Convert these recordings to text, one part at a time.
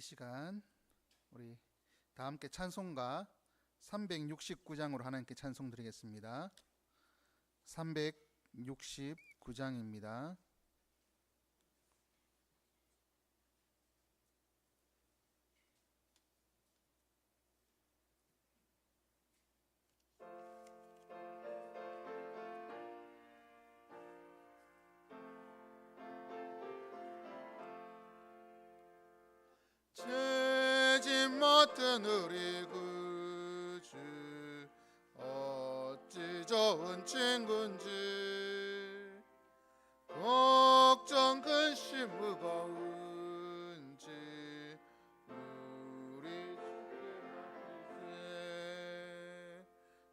시간 우리 다 함께 찬송가 369장으로 하나님께 찬송 드리겠습니다. 369장입니다. 죄짐 맡은 우리 구주 어찌 좋은 친구인지 걱정 근심 무거운지 우리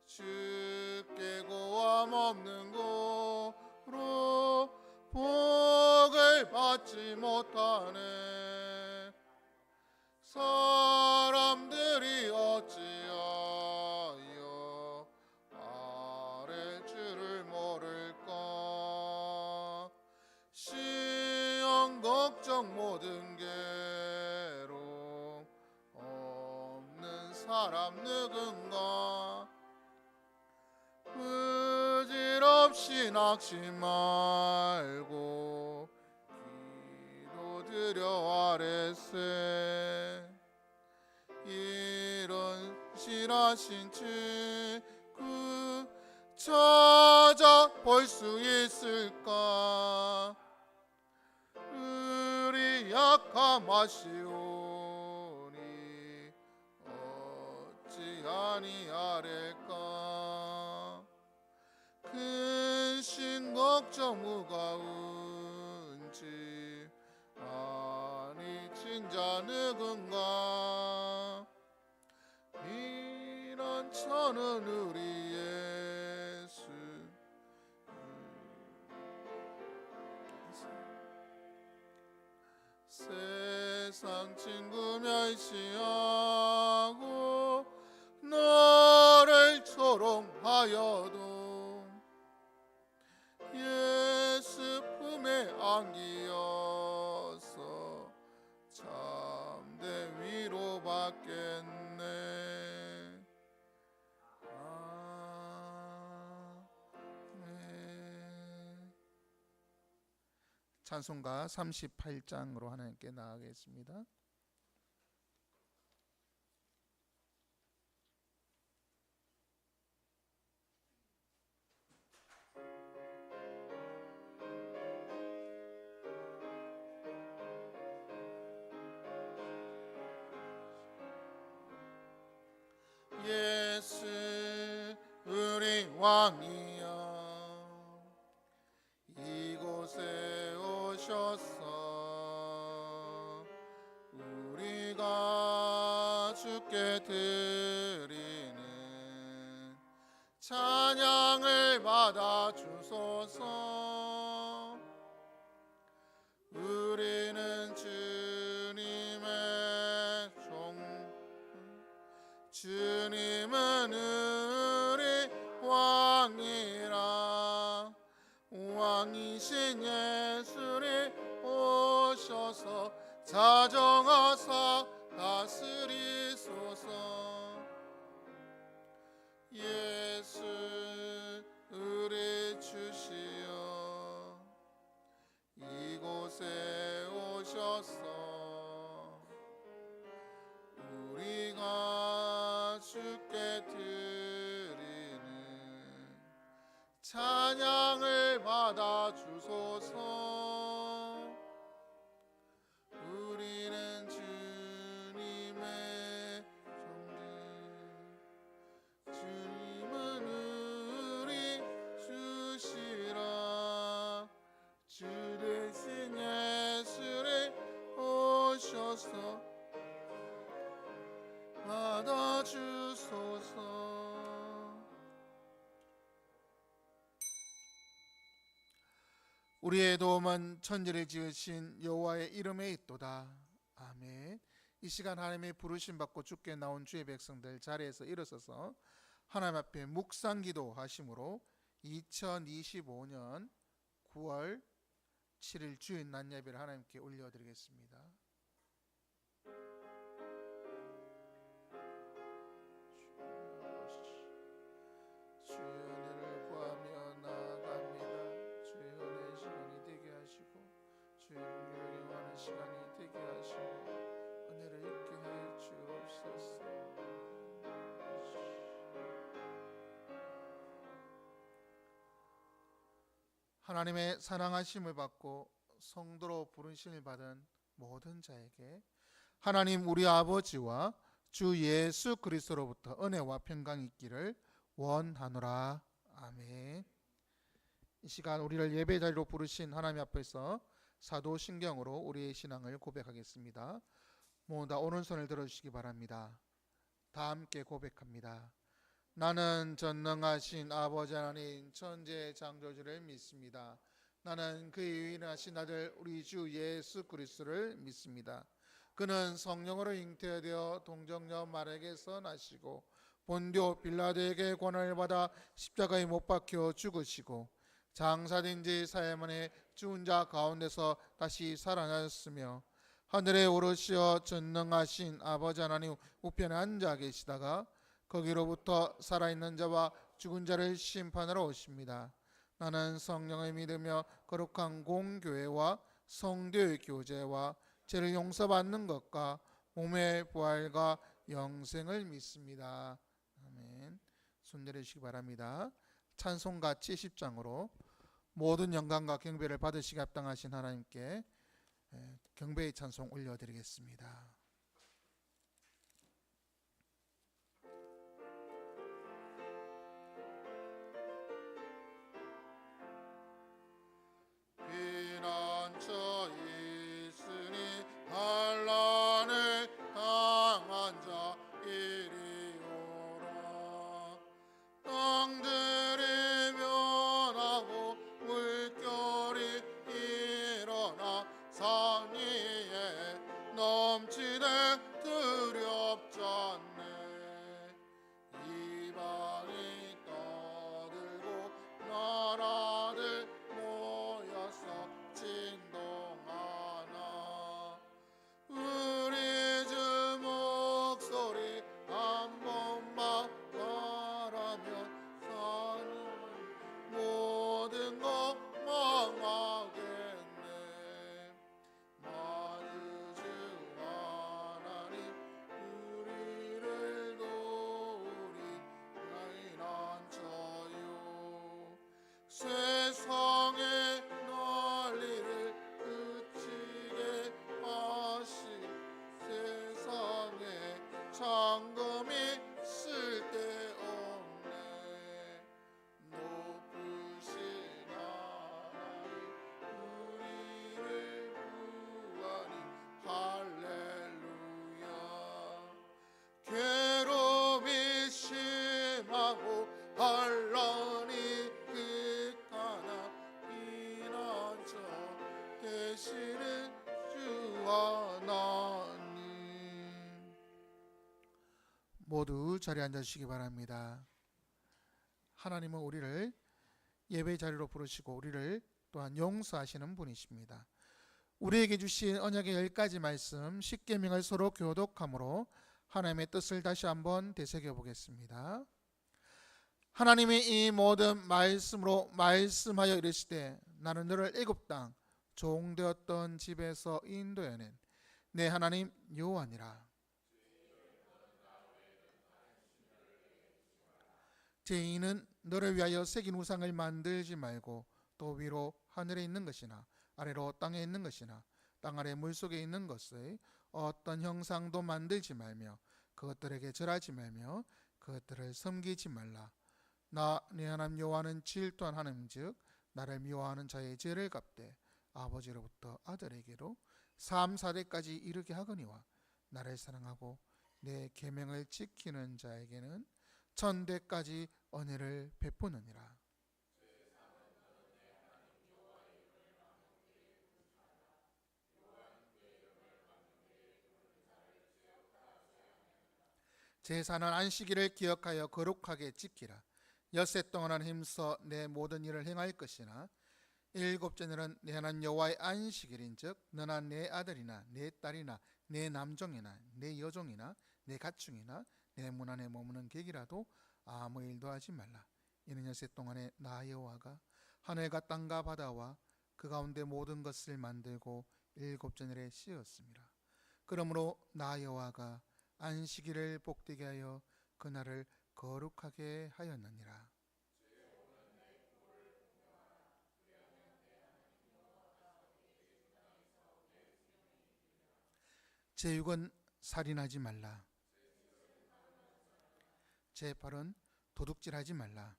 주께 고함 없는 고로 복을 받지 못하네. 사람들이 어찌하여 아랠 줄을 모를까. 시험 걱정 모든 괴로움 없는 사람 누군가. 부질없이 낙심 말고 기도드려 아뢰세. 이런 실하신 친구 찾아볼 수 있을까. 우리 약함 아시오니 어찌 아니하릴까. 근심 걱정 무거운지 아니 진자 누군가. 이런 저는 우리 예수 세상 친구 멸시하고 너를 조롱하여도 예수 품에 안기어서 참된 위로 받겠네. 아멘. 찬송가 38장으로 하나님께 나아가겠습니다. 예수 우리 왕이여 이곳에 오셔서 우리가 주께 드리는 찬양을 받아 주소서. 우리는 주님의 주님은 우리 왕이라. 왕이신 예수를 오셔서 자정하사 다스리소서. 예수 우리 주시여 이곳에 오셔서 우리가 주께 드리는 찬양을 받아 주소서. 우리는 주님의 종들 주님은 우리 주시라. 주 대신 예수를 오셔서 받아주소서. 우리의 도움은 천지를 지으신 여호와의 이름에 있도다. 아멘. 이 시간 하나님의 부르심 받고 주께 나온 주의 백성들 자리에서 일어서서 하나님 앞에 묵상기도 하심으로 2025년 9월 7일 주일 낮 예배를 하나님께 올려드리겠습니다. 시간이 되게 하시고 은혜를 있게 해 주옵소서. 하나님의 사랑하심을 받고 성도로 부르심을 받은 모든 자에게 하나님 우리 아버지와 주 예수 그리스도로부터 은혜와 평강이 있기를 원하노라. 아멘. 이 시간 우리를 예배 자리로 부르신 하나님 앞에서 사도신경으로 우리의 신앙을 고백하겠습니다. 모두 다 오른손을 들어주시기 바랍니다. 다 함께 고백합니다. 나는 전능하신 아버지 하나님 천지의 창조주를 믿습니다. 나는 그의 유일하신 아들 우리 주 예수 그리스도를 믿습니다. 그는 성령으로 잉태되어 동정녀 마리아에게서 나시고 본디오 빌라도에게 고난을 받아 십자가에 못 박혀 죽으시고 장사된 지 사흘 만에 죽은 자 가운데서 다시 살아나셨으며 하늘에 오르시어 전능하신 아버지 하나님 우편에 앉아 계시다가 거기로부터 살아있는 자와 죽은 자를 심판하러 오십니다. 나는 성령을 믿으며 거룩한 공교회와 성도의 교제와 죄를 용서받는 것과 몸의 부활과 영생을 믿습니다. 아멘. 손 내려주시기 바랍니다. 찬송가 70장으로 모든 영광과 경배를 받으시기 합당하신 하나님께 경배의 찬송 올려드리겠습니다. 피난처 있으니 환난을 당한 자 이리 오라. 땅들이 변하고 물결이 일어나 산 위에 넘치되 두렵지 않네. 이방이 떠들고 나라들 모여서 진동하나. 우리 주 목소리 한 번만 말하면 사는 모든 것 망하겠네. 만주 하나님 우리를 도우리 피난처요. 세상의 난리를 그치게 하시. 세상에 잠금이 쓸데없네. 높으신 하나님 우리를 구하니 할렐루야. 괴로움이 심하고 환난이 극하나 피난처 되시는 주 하나님. 모두 자리에 앉아주시기 바랍니다. 하나님은 우리를 예배 자리로 부르시고 우리를 또한 용서하시는 분이십니다. 우리에게 주신 언약의 10가지 말씀 10계명을 서로 교독함으로 하나님의 뜻을 다시 한번 되새겨 보겠습니다. 하나님이 이 모든 말씀으로 말씀하여 이르시되 나는 너를 애굽 땅 종되었던 집에서 인도해낸 내 하나님 여호와니라. 죄인은 너를 위하여 새긴 우상을 만들지 말고 또 위로 하늘에 있는 것이나 아래로 땅에 있는 것이나 땅 아래 물속에 있는 것의 어떤 형상도 만들지 말며 그것들에게 절하지 말며 그것들을 섬기지 말라. 나 네 하나님 여호와는 질투한 하나님즉 나를 미워하는 자의 죄를 갚되 아버지로부터 아들에게로 3, 4대까지 이르게 하거니와 나를 사랑하고 내 계명을 지키는 자에게는 1000대까지 은혜를 베푸느니라. 제사는 안식일을 기억하여 거룩하게 지키라. 엿새 동안은 힘써 내 모든 일을 행할 것이나 일곱째 날은 내 하나님 여호와의 안식일인즉 너나 내 아들이나 내 딸이나 내 남종이나 내 여종이나 내 가축이나 내 문 안에 머무는 객이라도 아무 일도 하지 말라. 이는 엿새 동안에 나 여호와가 하늘과 땅과 바다와 그 가운데 모든 것을 만들고 7 저늘에 씌었습니다. 그러므로 나 여호와가 안식일을 복되게 하여 그날을 거룩하게 하였느니라. 제6은 살인하지 말라. 제8은 도둑질하지 말라.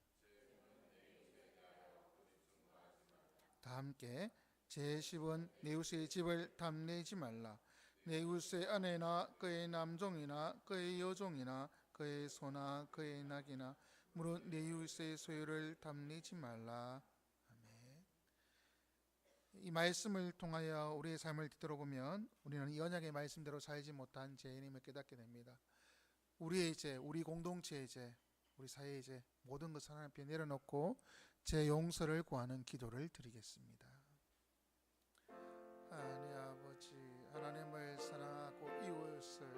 다 함께 제10은 내 이웃의 집을 탐내지 말라. 내 이웃의 아내나 그의 남종이나 그의 여종이나 그의 소나 그의 낙이나 무릇 내 이웃의 소유를 탐내지 말라. 아멘. 이 말씀을 통하여 우리의 삶을 뒤돌아보면 우리는 이 언약의 말씀대로 살지 못한 죄인임을 깨닫게 됩니다. 우리의 죄, 우리 공동체의 죄, 우리 사회의 죄, 모든 것을 하나님 앞에 내려놓고 제 용서를 구하는 기도를 드리겠습니다. 하나님 아버지, 하나님을 사랑하고 이웃을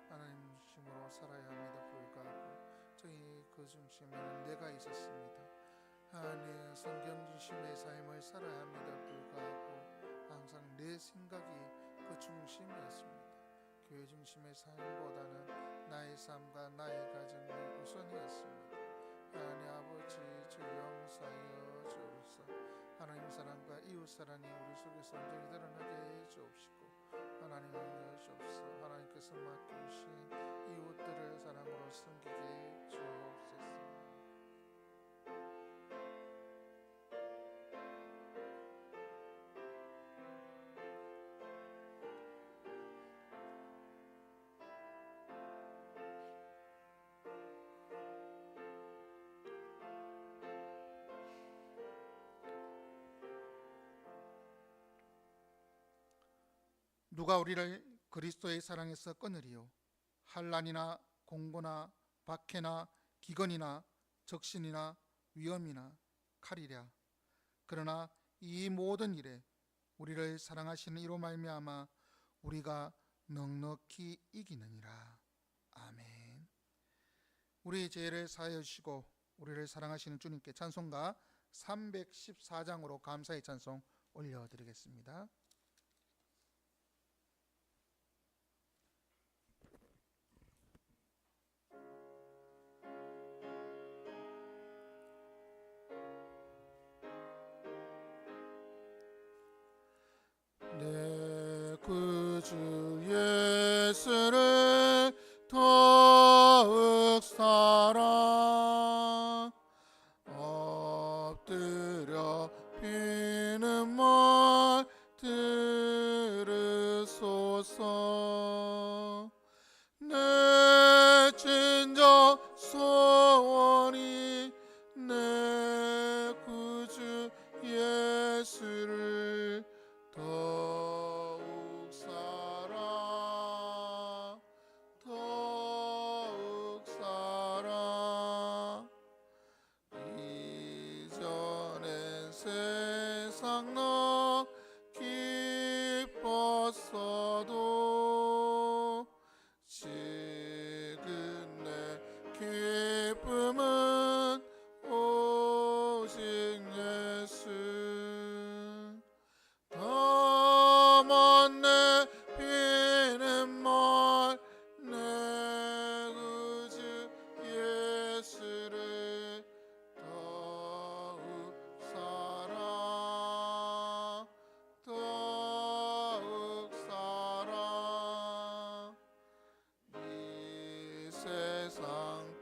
하나님 중심으로 살아야 합니다. 불구하고 저희 그 중심에는 내가 있었습니다. 하나님 성경 중심의 삶을 살아야 합니다. 불구하고 항상 내 생각이 그 중심이었습니다. 교회 중심의 삶보다는 나의 삶과 나의 가정이 우선이었습니다. 하나님 아버지, 주 용서하여 주옵소서. 하나님 사랑과 이웃 사랑이 우리 속에서 온전히 드러나게 해 주옵시고, 하나님 은혜 주옵소서. 하나님께서 맡기신 이웃들을 사랑으로 섬기게 해 주옵소서. 누가 우리를 그리스도의 사랑에서 끊으리요? 환난이나 공고나 박해나 기근이나 적신이나 위험이나 칼이랴. 그러나 이 모든 일에 우리를 사랑하시는 이로 말미암아 우리가 넉넉히 이기느니라. 아멘. 우리의 죄를 사하여 주시고 우리를 사랑하시는 주님께 찬송가 314장으로 감사의 찬송 올려드리겠습니다. 내 구주 예수를 더욱 사랑 엎드려 비는 말 들으소서. 내 진정 소원이 내 구주 예수를 더욱 사랑 더욱 사랑. 이전엔 세상 너 기뻤어도 지금 내 기쁨은 오직 예수. 다만 내 비는 말 내 구주 예수를 더욱 사랑 더욱 사랑. 이 세상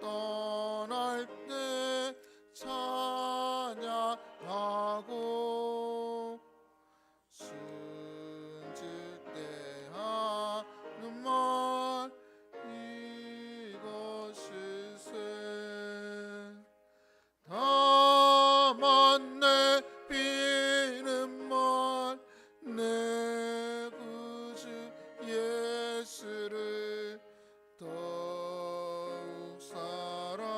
떠날 때 찬양하고 순직대 하는 말 이것일세. 다만 내 비는 말 내 구주 예수를 더욱 사랑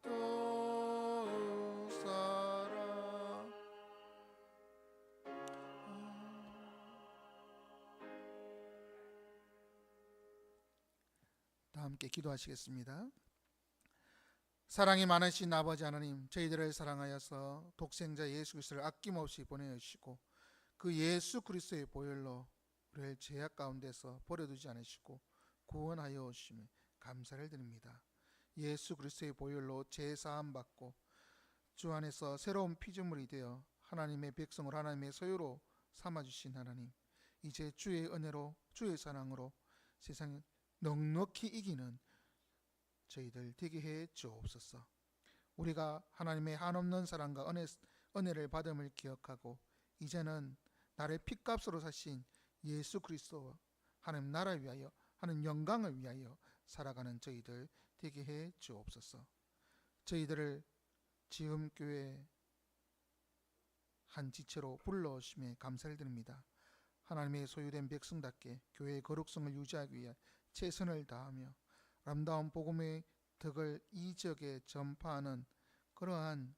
더욱 사랑. 다 함께 기도하시겠습니다. 사랑이 많으신 아버지 하나님, 저희들을 사랑하여서 독생자 예수 그리스도를 아낌없이 보내주시고 그 예수 그리스도의 보혈로 우리를 죄악 가운데서 버려두지 않으시고 구원하여 오심에 감사를 드립니다. 예수 그리스도의 보혈로 죄 사함 받고 주 안에서 새로운 피조물이 되어 하나님의 백성을 하나님의 소유로 삼아주신 하나님, 이제 주의 은혜로 주의 사랑으로 세상을 넉넉히 이기는 저희들 되게 해 주옵소서. 우리가 하나님의 한없는 사랑과 은혜를 받음을 기억하고 이제는 나를 핏값으로 사신 예수 그리스도와 하나님 나라 위하여 하는 영광을 위하여 살아가는 저희들 되게 해 주옵소서. 저희들을 지음교회 한 지체로 불러오심에 감사를 드립니다. 하나님의 소유된 백성답게 교회의 거룩성을 유지하기 위해 최선을 다하며 아름다운 복음의 덕을 이 지역에 전파하는 그러한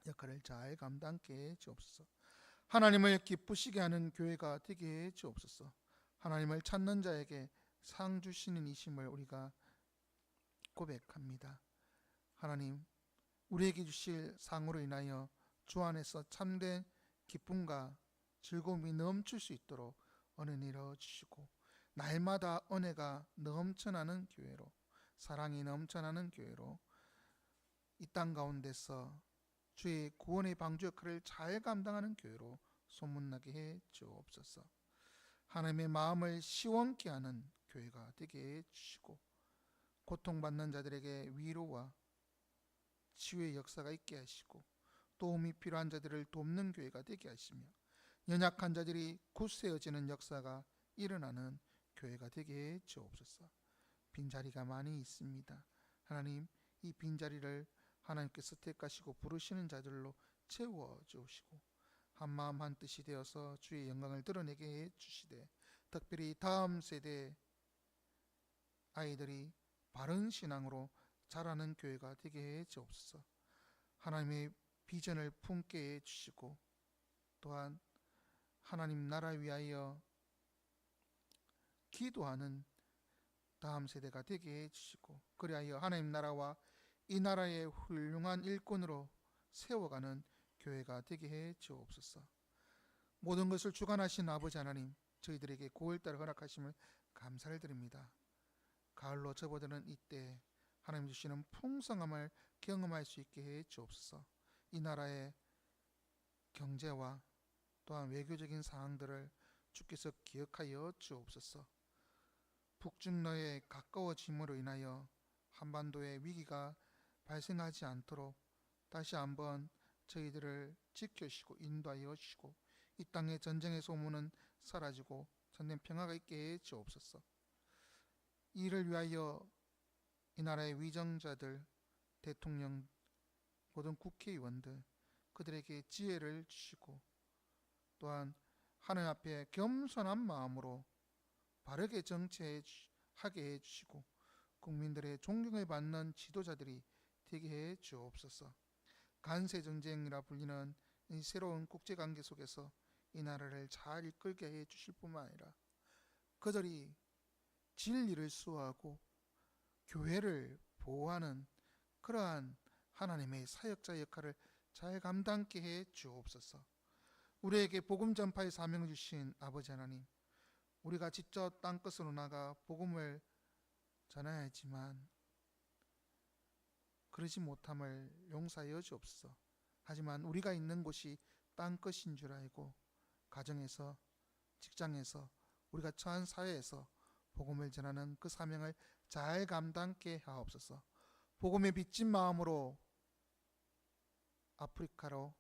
역할을 잘 감당케 해 주옵소서. 하나님을 기쁘시게 하는 교회가 되게 해 주옵소서. 하나님을 찾는 자에게 상 주시는 이심을 우리가 고백합니다. 하나님, 우리에게 주실 상으로 인하여 주 안에서 참된 기쁨과 즐거움이 넘칠 수 있도록 은혜 내려 주시고 날마다 은혜가 넘쳐나는 교회로, 사랑이 넘쳐나는 교회로 이 땅 가운데서 주의 구원의 방주 역할을 잘 감당하는 교회로 소문나게 해 주옵소서. 하나님의 마음을 시원케 하는 교회가 되게 해 주시고 고통받는 자들에게 위로와 치유의 역사가 있게 하시고 도움이 필요한 자들을 돕는 교회가 되게 하시며 연약한 자들이 굳세어지는 역사가 일어나는 교회가 되게 해 주옵소서. 빈자리가 많이 있습니다. 하나님, 이 빈자리를 하나님께서 택하시고 부르시는 자들로 채워주시고 한마음 한뜻이 되어서 주의 영광을 드러내게 해 주시되 특별히 다음 세대 아이들이 바른 신앙으로 자라는 교회가 되게 해 주옵소서. 하나님의 비전을 품게 해 주시고 또한 하나님 나라 위하여 기도하는 다음 세대가 되게 해 주시고 그리하여 하나님 나라와 이 나라의 훌륭한 일꾼으로 세워가는 교회가 되게 해 주옵소서. 모든 것을 주관하신 아버지 하나님, 저희들에게 9월달을 허락하심을 감사를 드립니다. 가을로 접어드는 이때 하나님 주시는 풍성함을 경험할 수 있게 해 주옵소서. 이 나라의 경제와 또한 외교적인 사항들을 주께서 기억하여 주옵소서. 북중러에 가까워짐으로 인하여 한반도에 위기가 발생하지 않도록 다시 한번 저희들을 지켜주시고 인도하여 주시고 이 땅의 전쟁의 소문은 사라지고 전된 평화가 있게 해 주옵소서. 이를 위하여 이 나라의 위정자들, 대통령, 모든 국회의원들 그들에게 지혜를 주시고 또한 하늘 앞에 겸손한 마음으로 바르게 정치하게 해주시고 국민들의 존경을 받는 지도자들이 되게 해 주옵소서. 간세전쟁이라 불리는 이 새로운 국제관계 속에서 이 나라를 잘 이끌게 해 주실 뿐만 아니라 그들이 진리를 수호하고 교회를 보호하는 그러한 하나님의 사역자 역할을 잘 감당케 해 주옵소서. 우리에게 복음 전파의 사명을 주신 아버지 하나님, 우리가 직접 땅끝으로 나가 복음을 전해야 하지만 그러지 못함을 용서하여 주옵소서. 하지만 우리가 있는 곳이 땅끝인 줄 알고 가정에서, 직장에서, 우리가 처한 사회에서 복음을 전하는 그 사명을 잘 감당케 하옵소서. 복음에 빚진 마음으로 아프리카로,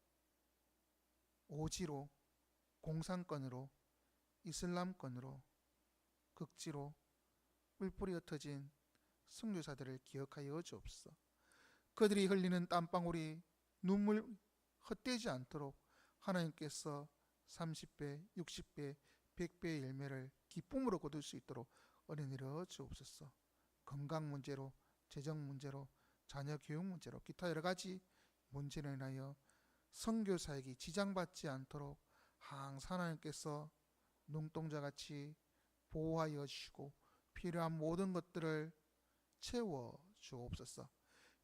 오지로, 공산권으로, 이슬람권으로, 극지로 뿔뿔이 흩어진 선교사들을 기억하여 주옵소서. 그들이 흘리는 땀방울이 눈물 헛되지 않도록 하나님께서 30배, 60배, 100배의 열매를 기쁨으로 거둘 수 있도록 은혜 내려 주옵소서. 건강 문제로, 재정 문제로, 자녀 교육 문제로, 기타 여러 가지 문제로 인하여 선교사에게 지장받지 않도록 항상 하나님께서 눈동자같이 보호하여 주시고 필요한 모든 것들을 채워 주옵소서.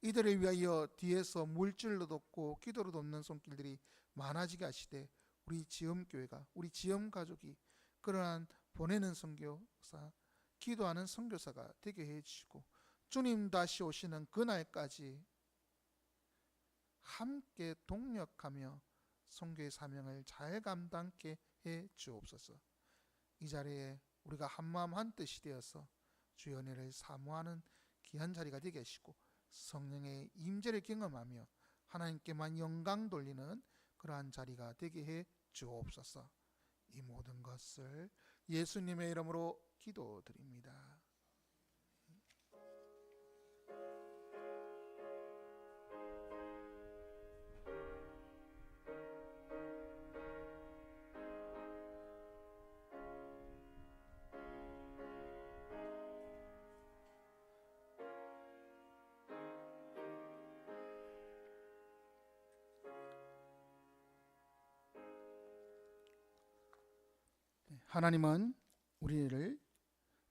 이들을 위하여 뒤에서 물질로 돕고 기도로 돕는 손길들이 많아지게 하시되 우리 지엄교회가, 우리 지엄 가족이 그러한 보내는 선교사, 기도하는 선교사가 되게 해주시고 주님 다시 오시는 그날까지 함께 동력하며 선교의 사명을 잘 감당케 해 주옵소서. 이 자리에 우리가 한마음 한뜻이 되어서 주의 은혜를 사모하는 귀한 자리가 되게 하시고 성령의 임재를 경험하며 하나님께만 영광 돌리는 그러한 자리가 되게 해 주옵소서. 이 모든 것을 예수님의 이름으로 기도드립니다. 하나님은 우리를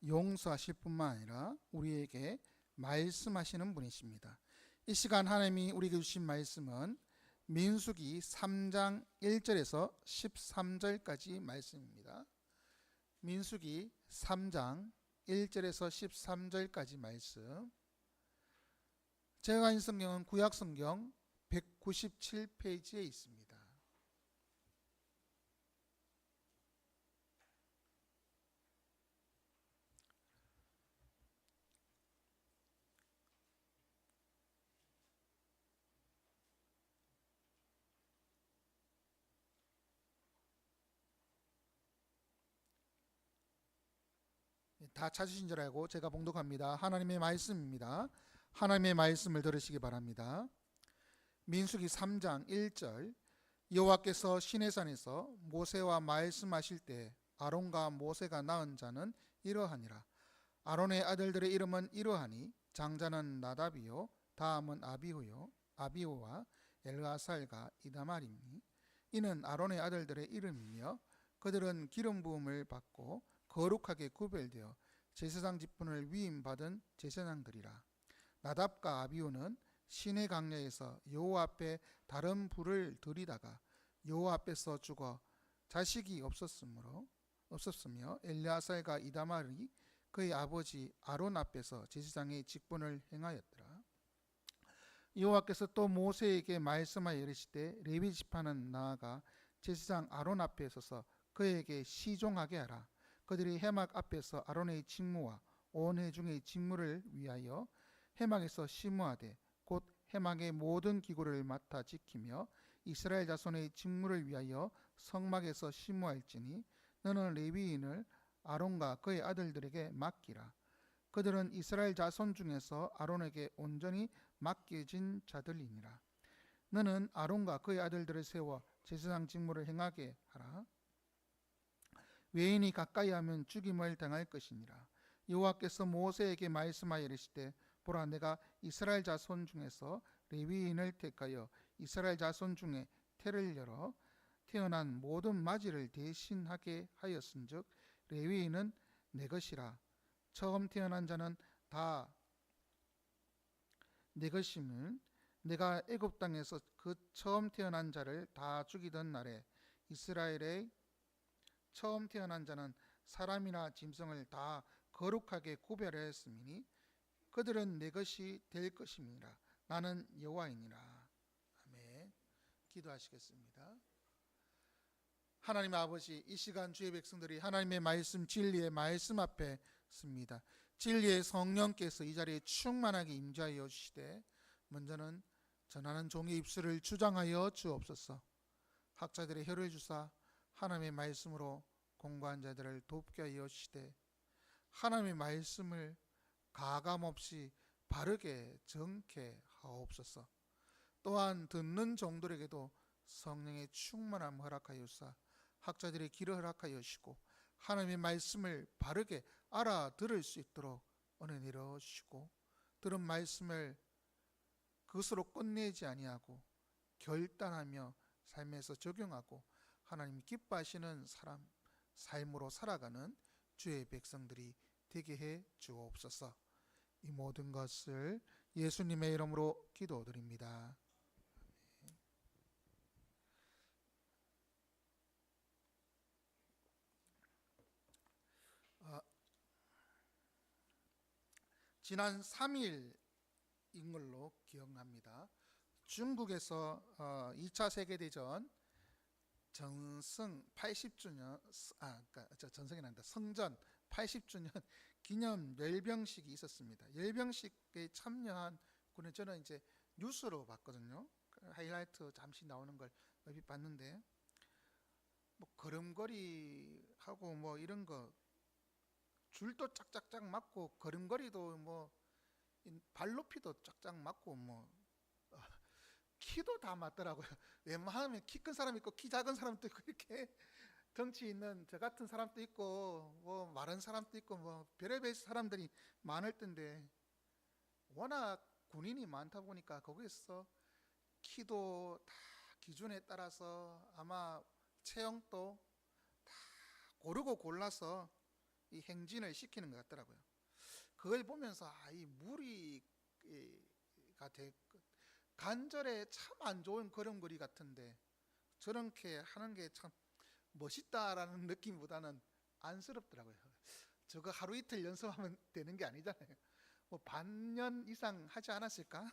용서하실 뿐만 아니라 우리에게 말씀하시는 분이십니다. 이 시간 하나님이 우리에게 주신 말씀은 민수기 3장 1절에서 13절까지 말씀입니다. 민수기 3장 1절에서 13절까지 말씀. 제가 가진 성경은 구약성경 197페이지에 있습니다. 다 찾으신 줄 알고 제가 봉독합니다. 하나님의 말씀입니다. 하나님의 말씀을 들으시기 바랍니다. 민수기 3장 1절. 여호와께서 시내산에서 모세와 말씀하실 때 아론과 모세가 낳은 자는 이러하니라. 아론의 아들들의 이름은 이러하니 장자는 나답이요 다음은 아비후와 엘르아살과 이다말이니 이는 아론의 아들들의 이름이며 그들은 기름 부음을 받고 거룩하게 구별되어 제사장 직분을 위임받은 제사장들이라. 나답과 아비후는 시내 강야에서 여호와 앞에 다른 불을 들이다가 여호와 앞에서 죽어 자식이 없었으며 엘르아살과 이다말이 그의 아버지 아론 앞에서 제사장의 직분을 행하였더라. 여호와께서 또 모세에게 말씀하여 이르시되 레위 지파는 나아가 제사장 아론 앞에 서서 그에게 시종하게 하라. 그들이 해막 앞에서 아론의 직무와 온 회중의 직무를 위하여 해막에서 심무하되 곧 해막의 모든 기구를 맡아 지키며 이스라엘 자손의 직무를 위하여 성막에서 심무할지니 너는 레위인을 아론과 그의 아들들에게 맡기라. 그들은 이스라엘 자손 중에서 아론에게 온전히 맡겨진 자들이니라. 너는 아론과 그의 아들들을 세워 제사장 직무를 행하게 하라. 외인이 가까이 하면 죽임을 당할 것이니라. 여호와께서 모세에게 말씀하여 이르시되 보라 내가 이스라엘 자손 중에서 레위인을 택하여 이스라엘 자손 중에 태를 열어 태어난 모든 마지를 대신하게 하였은즉 레위인은 내 것이라. 처음 태어난 자는 다 내 것임을 내가 애굽 땅에서 그 처음 태어난 자를 다 죽이던 날에 이스라엘의 처음 태어난 자는 사람이나 짐승을 다 거룩하게 구별하였음이니 그들은 내 것이 될 것임이라. 나는 여호와이니라. 아멘. 기도하시겠습니다. 하나님 아버지, 이 시간 주의 백성들이 하나님의 말씀 진리의 말씀 앞에 습니다. 진리의 성령께서 이 자리에 충만하게 임재하여 주시되 먼저는 전하는 종의 입술을 주장하여 주옵소서. 학자들의 혀를 주사 하나님의 말씀으로 공부한 자들을 돕게 하여 주시되 하나님의 말씀을 가감없이 바르게 정케 하옵소서. 또한 듣는 종들에게도 성령의 충만함 허락하여 주사 학자들의 길을 허락하여 주시고 하나님의 말씀을 바르게 알아들을 수 있도록 은혜 내려 주시고 들은 말씀을 그것으로 끝내지 아니하고 결단하며 삶에서 적용하고 하나님 기뻐하시는 삶으로 살아가는 주의 백성들이 되게 해 주옵소서. 이 모든 것을 예수님의 이름으로 기도드립니다. 지난 3일인 걸로 기억합니다. 중국에서 2차 세계대전 전승 80주년, 그러니까 전승이 아니다, 성전 80주년 기념 열병식이 있었습니다. 열병식에 참여한 군은 저는 이제 뉴스로 봤거든요. 하이라이트 잠시 나오는 걸 얼핏 봤는데, 뭐 걸음걸이 하고 뭐 이런 거 줄도 짝짝짝 맞고, 걸음걸이도 뭐 발 높이도 짝짝 맞고, 뭐 키도 다 맞더라고요. 웬만하면 키 큰 사람 있고 키 작은 사람도 있고, 이렇게 덩치 있는 저 같은 사람도 있고, 뭐 마른 사람도 있고, 뭐 별의별 사람들이 많을 텐데, 워낙 군인이 많다 보니까 거기서 키도 다 기준에 따라서 아마 체형도 다 고르고 골라서 이 행진을 시키는 것 같더라고요. 그걸 보면서 이 무리가 관절에 참 안 좋은 걸음걸이 같은데 저렇게 하는 게 참 멋있다라는 느낌보다는 안쓰럽더라고요. 저거 하루 이틀 연습하면 되는 게 아니잖아요. 뭐 반년 이상 하지 않았을까?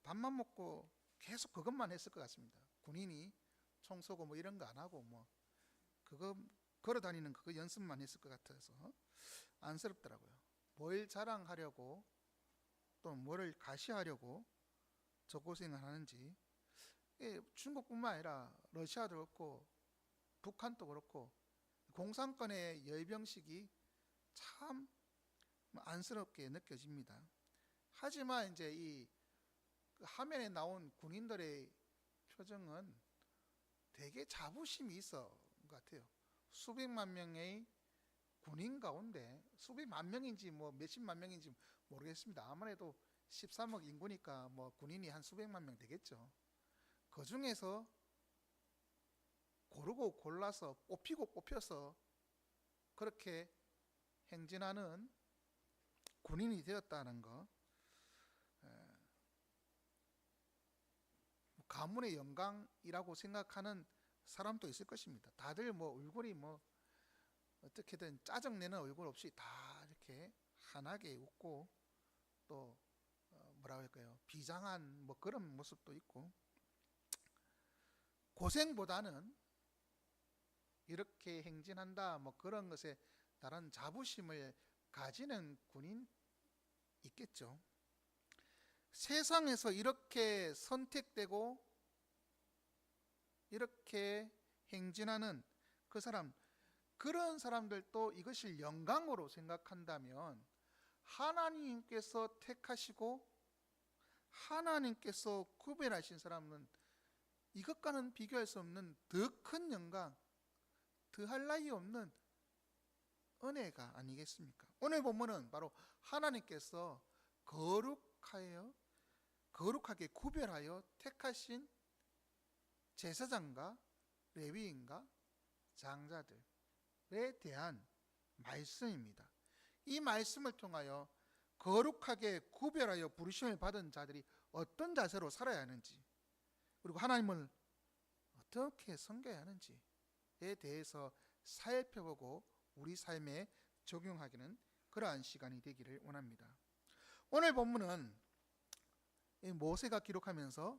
밥만 먹고 계속 그것만 했을 것 같습니다. 군인이 총 쏘고 뭐 이런 거 안 하고 뭐 그거 걸어 다니는 그거 연습만 했을 것 같아서 안쓰럽더라고요. 뭘 자랑하려고 또 뭐를 가시하려고 저 고생을 하는지. 중국뿐만 아니라 러시아도 그렇고 북한도 그렇고 공산권의 열병식이 참 안쓰럽게 느껴집니다. 하지만 이제 이 화면에 나온 군인들의 표정은 되게 자부심이 있어 것 같아요. 수백만 명의 군인 가운데, 수백만 명인지 뭐 몇십만 명인지 모르겠습니다. 아무래도 13억 인구니까 뭐 군인이 한 수백만 명 되겠죠. 그 중에서 고르고 골라서 뽑히고 뽑혀서 그렇게 행진하는 군인이 되었다는 거, 가문의 영광이라고 생각하는 사람도 있을 것입니다. 다들 뭐 얼굴이 뭐 어떻게든 짜증내는 얼굴 없이 다 이렇게 환하게 웃고, 또 뭐라고 할까요, 비장한 뭐 그런 모습도 있고, 고생보다는 이렇게 행진한다 뭐 그런 것에 다른 자부심을 가지는 군인 있겠죠. 세상에서 이렇게 선택되고 이렇게 행진하는 그 사람, 그런 사람들도 이것을 영광으로 생각한다면 하나님께서 택하시고 하나님께서 구별하신 사람은 이것과는 비교할 수 없는 더 큰 영광, 더할 나위 없는 은혜가 아니겠습니까? 오늘 본문은 바로 하나님께서 거룩하게 구별하여 택하신 제사장과 레위인과 장자들에 대한 말씀입니다. 이 말씀을 통하여 거룩하게 구별하여 부르심을 받은 자들이 어떤 자세로 살아야 하는지, 그리고 하나님을 어떻게 섬겨야 하는지에 대해서 살펴보고 우리 삶에 적용하기는 그러한 시간이 되기를 원합니다. 오늘 본문은 모세가 기록하면서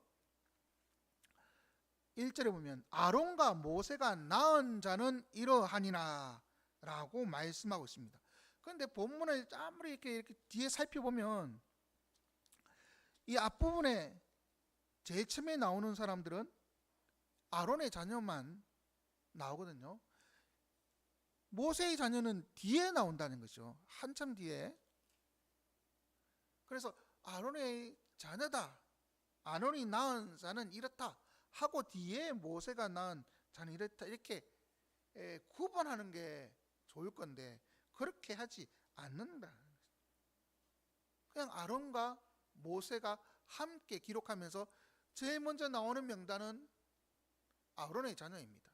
1절에 보면 아론과 모세가 낳은 자는 이러하니라 라고 말씀하고 있습니다. 그런데 본문을 아무리 이렇게 뒤에 살펴보면 이 앞부분에 제일 처음에 나오는 사람들은 아론의 자녀만 나오거든요. 모세의 자녀는 뒤에 나온다는 거죠. 한참 뒤에. 그래서 아론의 자녀다, 아론이 낳은 자는 이렇다 하고 뒤에 모세가 낳은 자는 이렇다, 이렇게 구분하는 게 좋을 건데 그렇게 하지 않는다. 그냥 아론과 모세가 함께 기록하면서 제일 먼저 나오는 명단은 아론의 자녀입니다.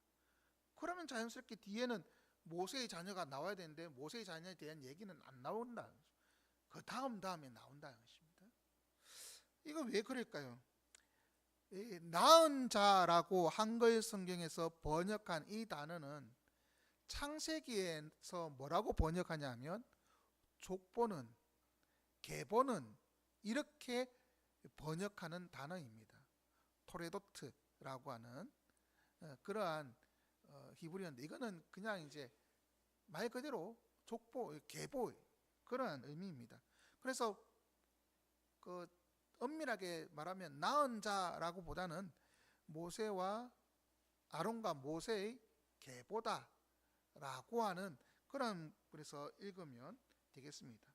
그러면 자연스럽게 뒤에는 모세의 자녀가 나와야 되는데 모세의 자녀에 대한 얘기는 안 나온다. 그 다음에 나온다는 것입니다. 이거 왜 그럴까요? 이 나은 자라고 한글 성경에서 번역한 이 단어는 창세기에서 뭐라고 번역하냐면 족보는, 계보는 이렇게 번역하는 단어입니다. 토레도트라고 하는 그러한 히브리어인데, 이거는 그냥 이제 말 그대로 족보, 계보 그러한 의미입니다. 그래서 그 엄밀하게 말하면 나은 자라고 보다는 모세와 아론과 모세의 계보다 라고 하는 그런, 그래서 읽으면 되겠습니다.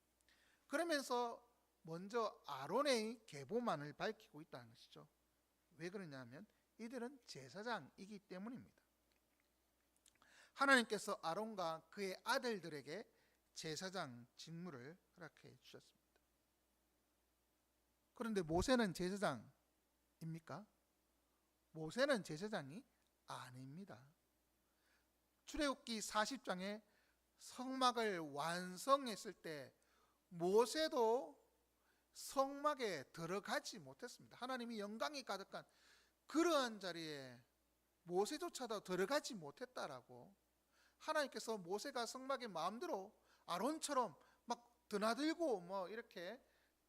그러면서 먼저 아론의 계보만을 밝히고 있다는 것이죠. 왜 그러냐면 이들은 제사장이기 때문입니다. 하나님께서 아론과 그의 아들들에게 제사장 직무를 허락해 주셨습니다. 그런데 모세는 제사장입니까? 모세는 제사장이 아닙니다. 출애굽기 40장에 성막을 완성했을 때 모세도 성막에 들어가지 못했습니다. 하나님이 영광이 가득한 그러한 자리에 모세조차도 들어가지 못했다라고, 하나님께서 모세가 성막에 마음대로 아론처럼 막 드나들고 뭐 이렇게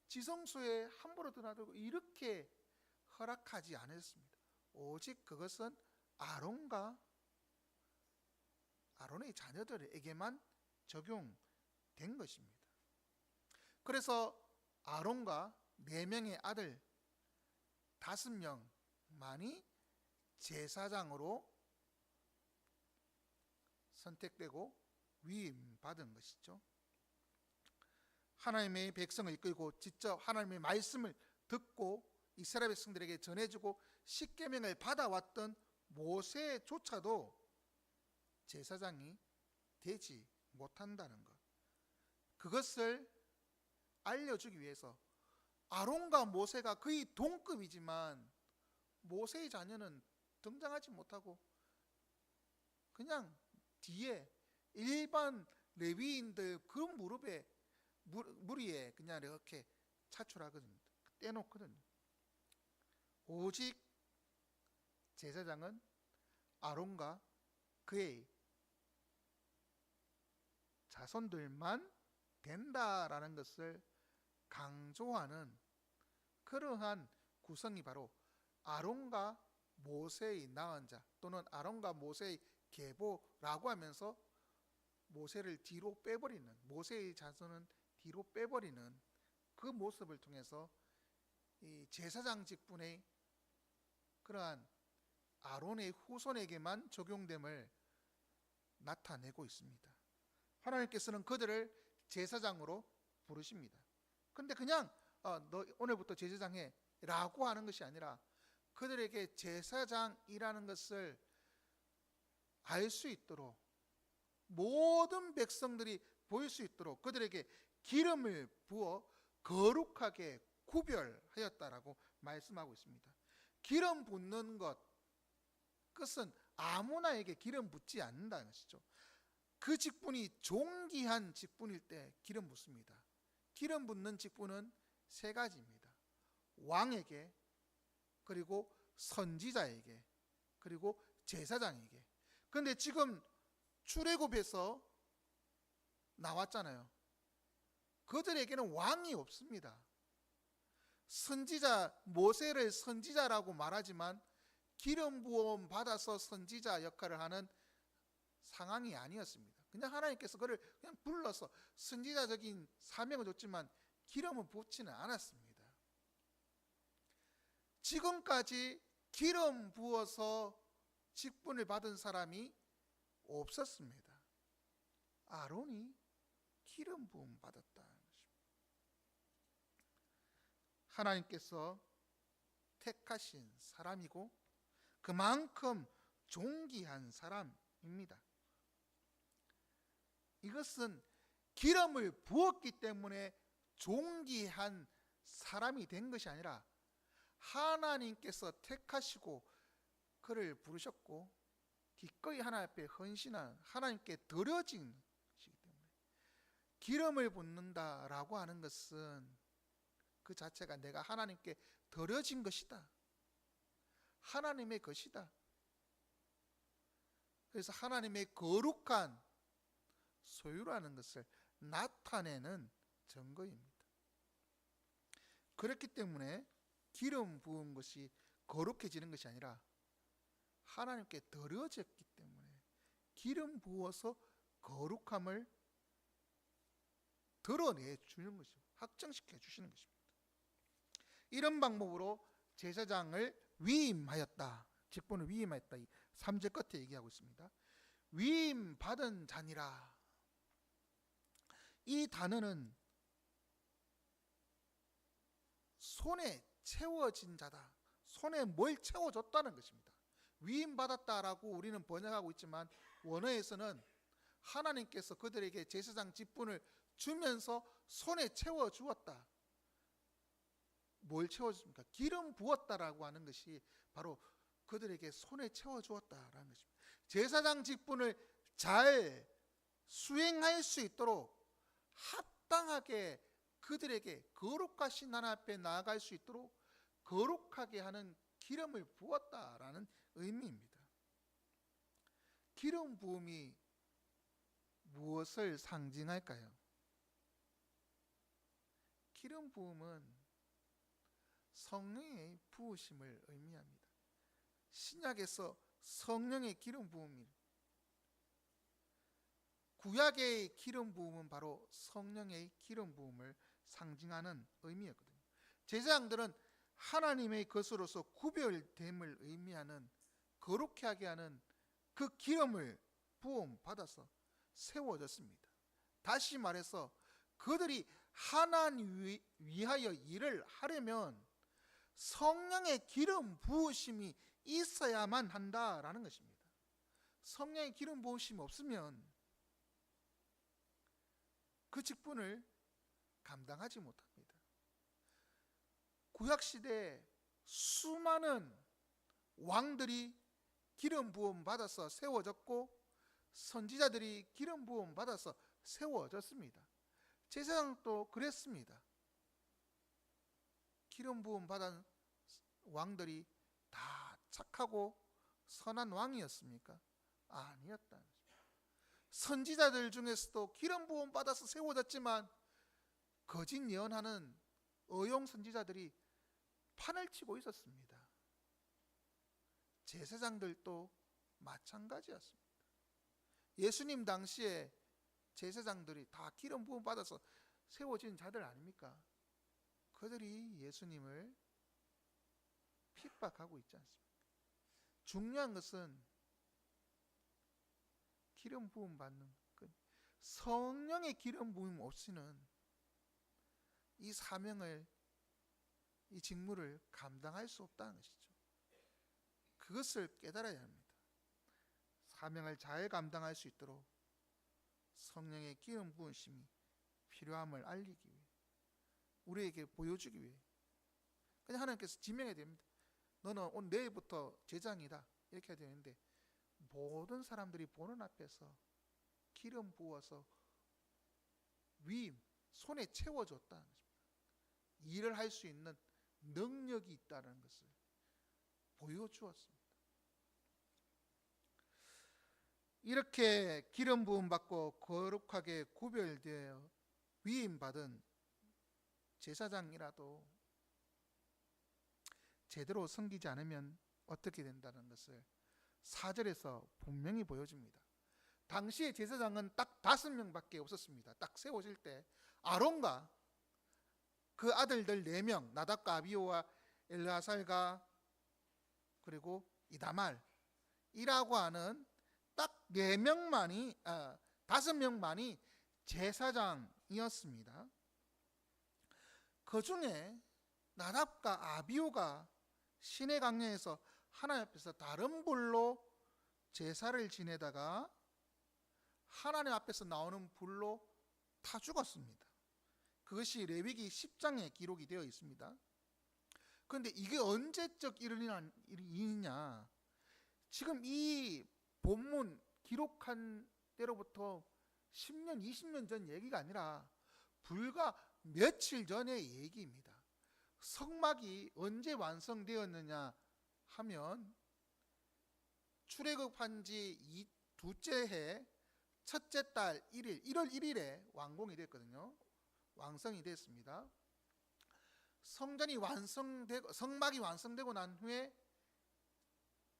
지성소에 함부로 드나들고 이렇게 허락하지 않았습니다. 오직 그것은 아론과 아론의 자녀들에게만 적용된 것입니다. 그래서 아론과 4명의 아들 5명만이 제사장으로 선택되고 위임받은 것이죠. 하나님의 백성을 이끌고 직접 하나님의 말씀을 듣고 이스라엘 백성들에게 전해주고 십계명을 받아왔던 모세조차도 제사장이 되지 못한다는 것, 그것을 알려주기 위해서 아론과 모세가 거의 동급이지만 모세의 자녀는 등장하지 못하고 그냥 뒤에 일반 레위인들 그 무릎에 무리에 그냥 이렇게 차출하거든요. 떼놓거든요. 오직 제사장은 아론과 그의 자손들만 된다라는 것을 강조하는 그러한 구성이 바로 아론과 모세의 나은 자, 또는 아론과 모세의 계보라고 하면서 모세를 뒤로 빼버리는, 모세의 자손은 뒤로 빼버리는 그 모습을 통해서 이 제사장 직분의 그러한 아론의 후손에게만 적용됨을 나타내고 있습니다. 하나님께서는 그들을 제사장으로 부르십니다. 근데 그냥 너 오늘부터 제사장해 라고 하는 것이 아니라 그들에게 제사장이라는 것을 알 수 있도록, 모든 백성들이 보일 수 있도록 그들에게 기름을 부어 거룩하게 구별하였다라고 말씀하고 있습니다. 기름 붓는 것, 그것은 아무나에게 기름 붓지 않는다는 것이죠. 그 직분이 존귀한 직분일 때 기름 붓습니다. 기름 붓는 직분은 3가지입니다. 왕에게, 그리고 선지자에게, 그리고 제사장에게. 그런데 지금 출애굽에서 나왔잖아요. 그들에게는 왕이 없습니다. 선지자, 모세를 선지자라고 말하지만 기름 부음 받아서 선지자 역할을 하는 상황이 아니었습니다. 그냥 하나님께서 그를 그냥 불러서 선지자적인 사명을 줬지만 기름을 붓지는 않았습니다. 지금까지 기름 부어서 직분을 받은 사람이 없었습니다. 아론이 기름 부음 받았다는 것입니다. 하나님께서 택하신 사람이고 그만큼 존귀한 사람입니다. 이것은 기름을 부었기 때문에 존귀한 사람이 된 것이 아니라 하나님께서 택하시고 그를 부르셨고 기꺼이 하나님 앞에 헌신한, 하나님께 드려진 것이기 때문에 기름을 붓는다라고 하는 것은 그 자체가 내가 하나님께 드려진 것이다. 하나님의 것이다. 그래서 하나님의 거룩한 소유라는 것을 나타내는 증거입니다. 그렇기 때문에 기름 부은 것이 거룩해지는 것이 아니라 하나님께 드려졌기 때문에 기름 부어서 거룩함을 드러내 주는 것입니다. 확정시켜 주시는 것입니다. 이런 방법으로 제사장을 위임하였다. 직분을 위임하였다. 3절 끝에 얘기하고 있습니다. 위임 받은 자니라. 이 단어는 손에 채워진 자다. 손에 뭘 채워줬다는 것입니다. 위임 받았다라고 우리는 번역하고 있지만 원어에서는 하나님께서 그들에게 제사장 직분을 주면서 손에 채워 주었다. 뭘 채워줍니까? 기름 부었다라고 하는 것이 바로 그들에게 손에 채워 주었다라는 것입니다. 제사장 직분을 잘 수행할 수 있도록 합당하게 그들에게 거룩하신 하나님 앞에 나아갈 수 있도록 거룩하게 하는 기름을 부었다라는 의미입니다. 기름 부음이 무엇을 상징할까요? 기름 부음은 성령의 부으심을 의미합니다. 신약에서 성령의 기름 부음이, 구약의 기름 부음은 바로 성령의 기름 부음을 상징하는 의미였거든요. 제사장들은 하나님의 것으로서 구별됨을 의미하는 거룩해 하게 하는 그 기름을 부음 받아서 세워졌습니다. 다시 말해서 그들이 하나님 위하여 일을 하려면 성령의 기름 부으심이 있어야만 한다라는 것입니다. 성령의 기름 부으심이 없으면 그 직분을 감당하지 못합니다. 구약시대에 수많은 왕들이 기름 부음 받아서 세워졌고 선지자들이 기름 부음 받아서 세워졌습니다. 제사장도 그랬습니다. 기름 부음 받은 왕들이 다 착하고 선한 왕이었습니까? 아니었다는 것입니다. 선지자들 중에서도 기름 부음 받아서 세워졌지만 거짓 예언하는 어용 선지자들이 판을 치고 있었습니다. 제사장들도 마찬가지였습니다. 예수님 당시에 제사장들이 다 기름 부음 받아서 세워진 자들 아닙니까? 그들이 예수님을 핍박하고 있지 않습니까? 중요한 것은 기름 부음 받는 것, 성령의 기름 부음 없이는 이 사명을, 이 직무를 감당할 수 없다는 것이죠. 그것을 깨달아야 합니다. 사명을 잘 감당할 수 있도록 성령의 기름 부으심이 필요함을 알리기 위해, 우리에게 보여주기 위해 그냥 하나님께서 지명해야 됩니다. 너는 오늘 내일부터 제장이다 이렇게 해야 되는데 모든 사람들이 보는 앞에서 기름 부어서 위임, 손에 채워줬다는 것입니다. 일을 할 수 있는 능력이 있다는 것을 보여주었습니다. 이렇게 기름 부음 받고 거룩하게 구별되어 위임 받은 제사장이라도 제대로 섬기지 않으면 어떻게 된다는 것을 4절에서 분명히 보여줍니다. 당시의 제사장은 딱 5명밖에 없었습니다. 딱 세워질 때 아론과 그 아들들 4명, 나답과 아비오와 엘르아살과 그리고 이다말이라고 하는 딱 4명만이 5명만이 제사장이었습니다. 그 중에 나답과 아비오가 시내 강야에서 하나님 앞에서 다른 불로 제사를 지내다가 하나님 앞에서 나오는 불로 타 죽었습니다. 그것이 레위기 10장에 기록이 되어 있습니다. 그런데 이게 언제적 일이냐? 지금 이 본문 기록한 때로부터 10년, 20년 전 얘기가 아니라 불과 며칠 전의 얘기입니다. 성막이 언제 완성되었느냐 하면 출애굽한 지 두째 해 첫째 달 1일 1월 1일에 완공이 됐거든요. 완성이 됐습니다. 성막이 완성되고 난 후에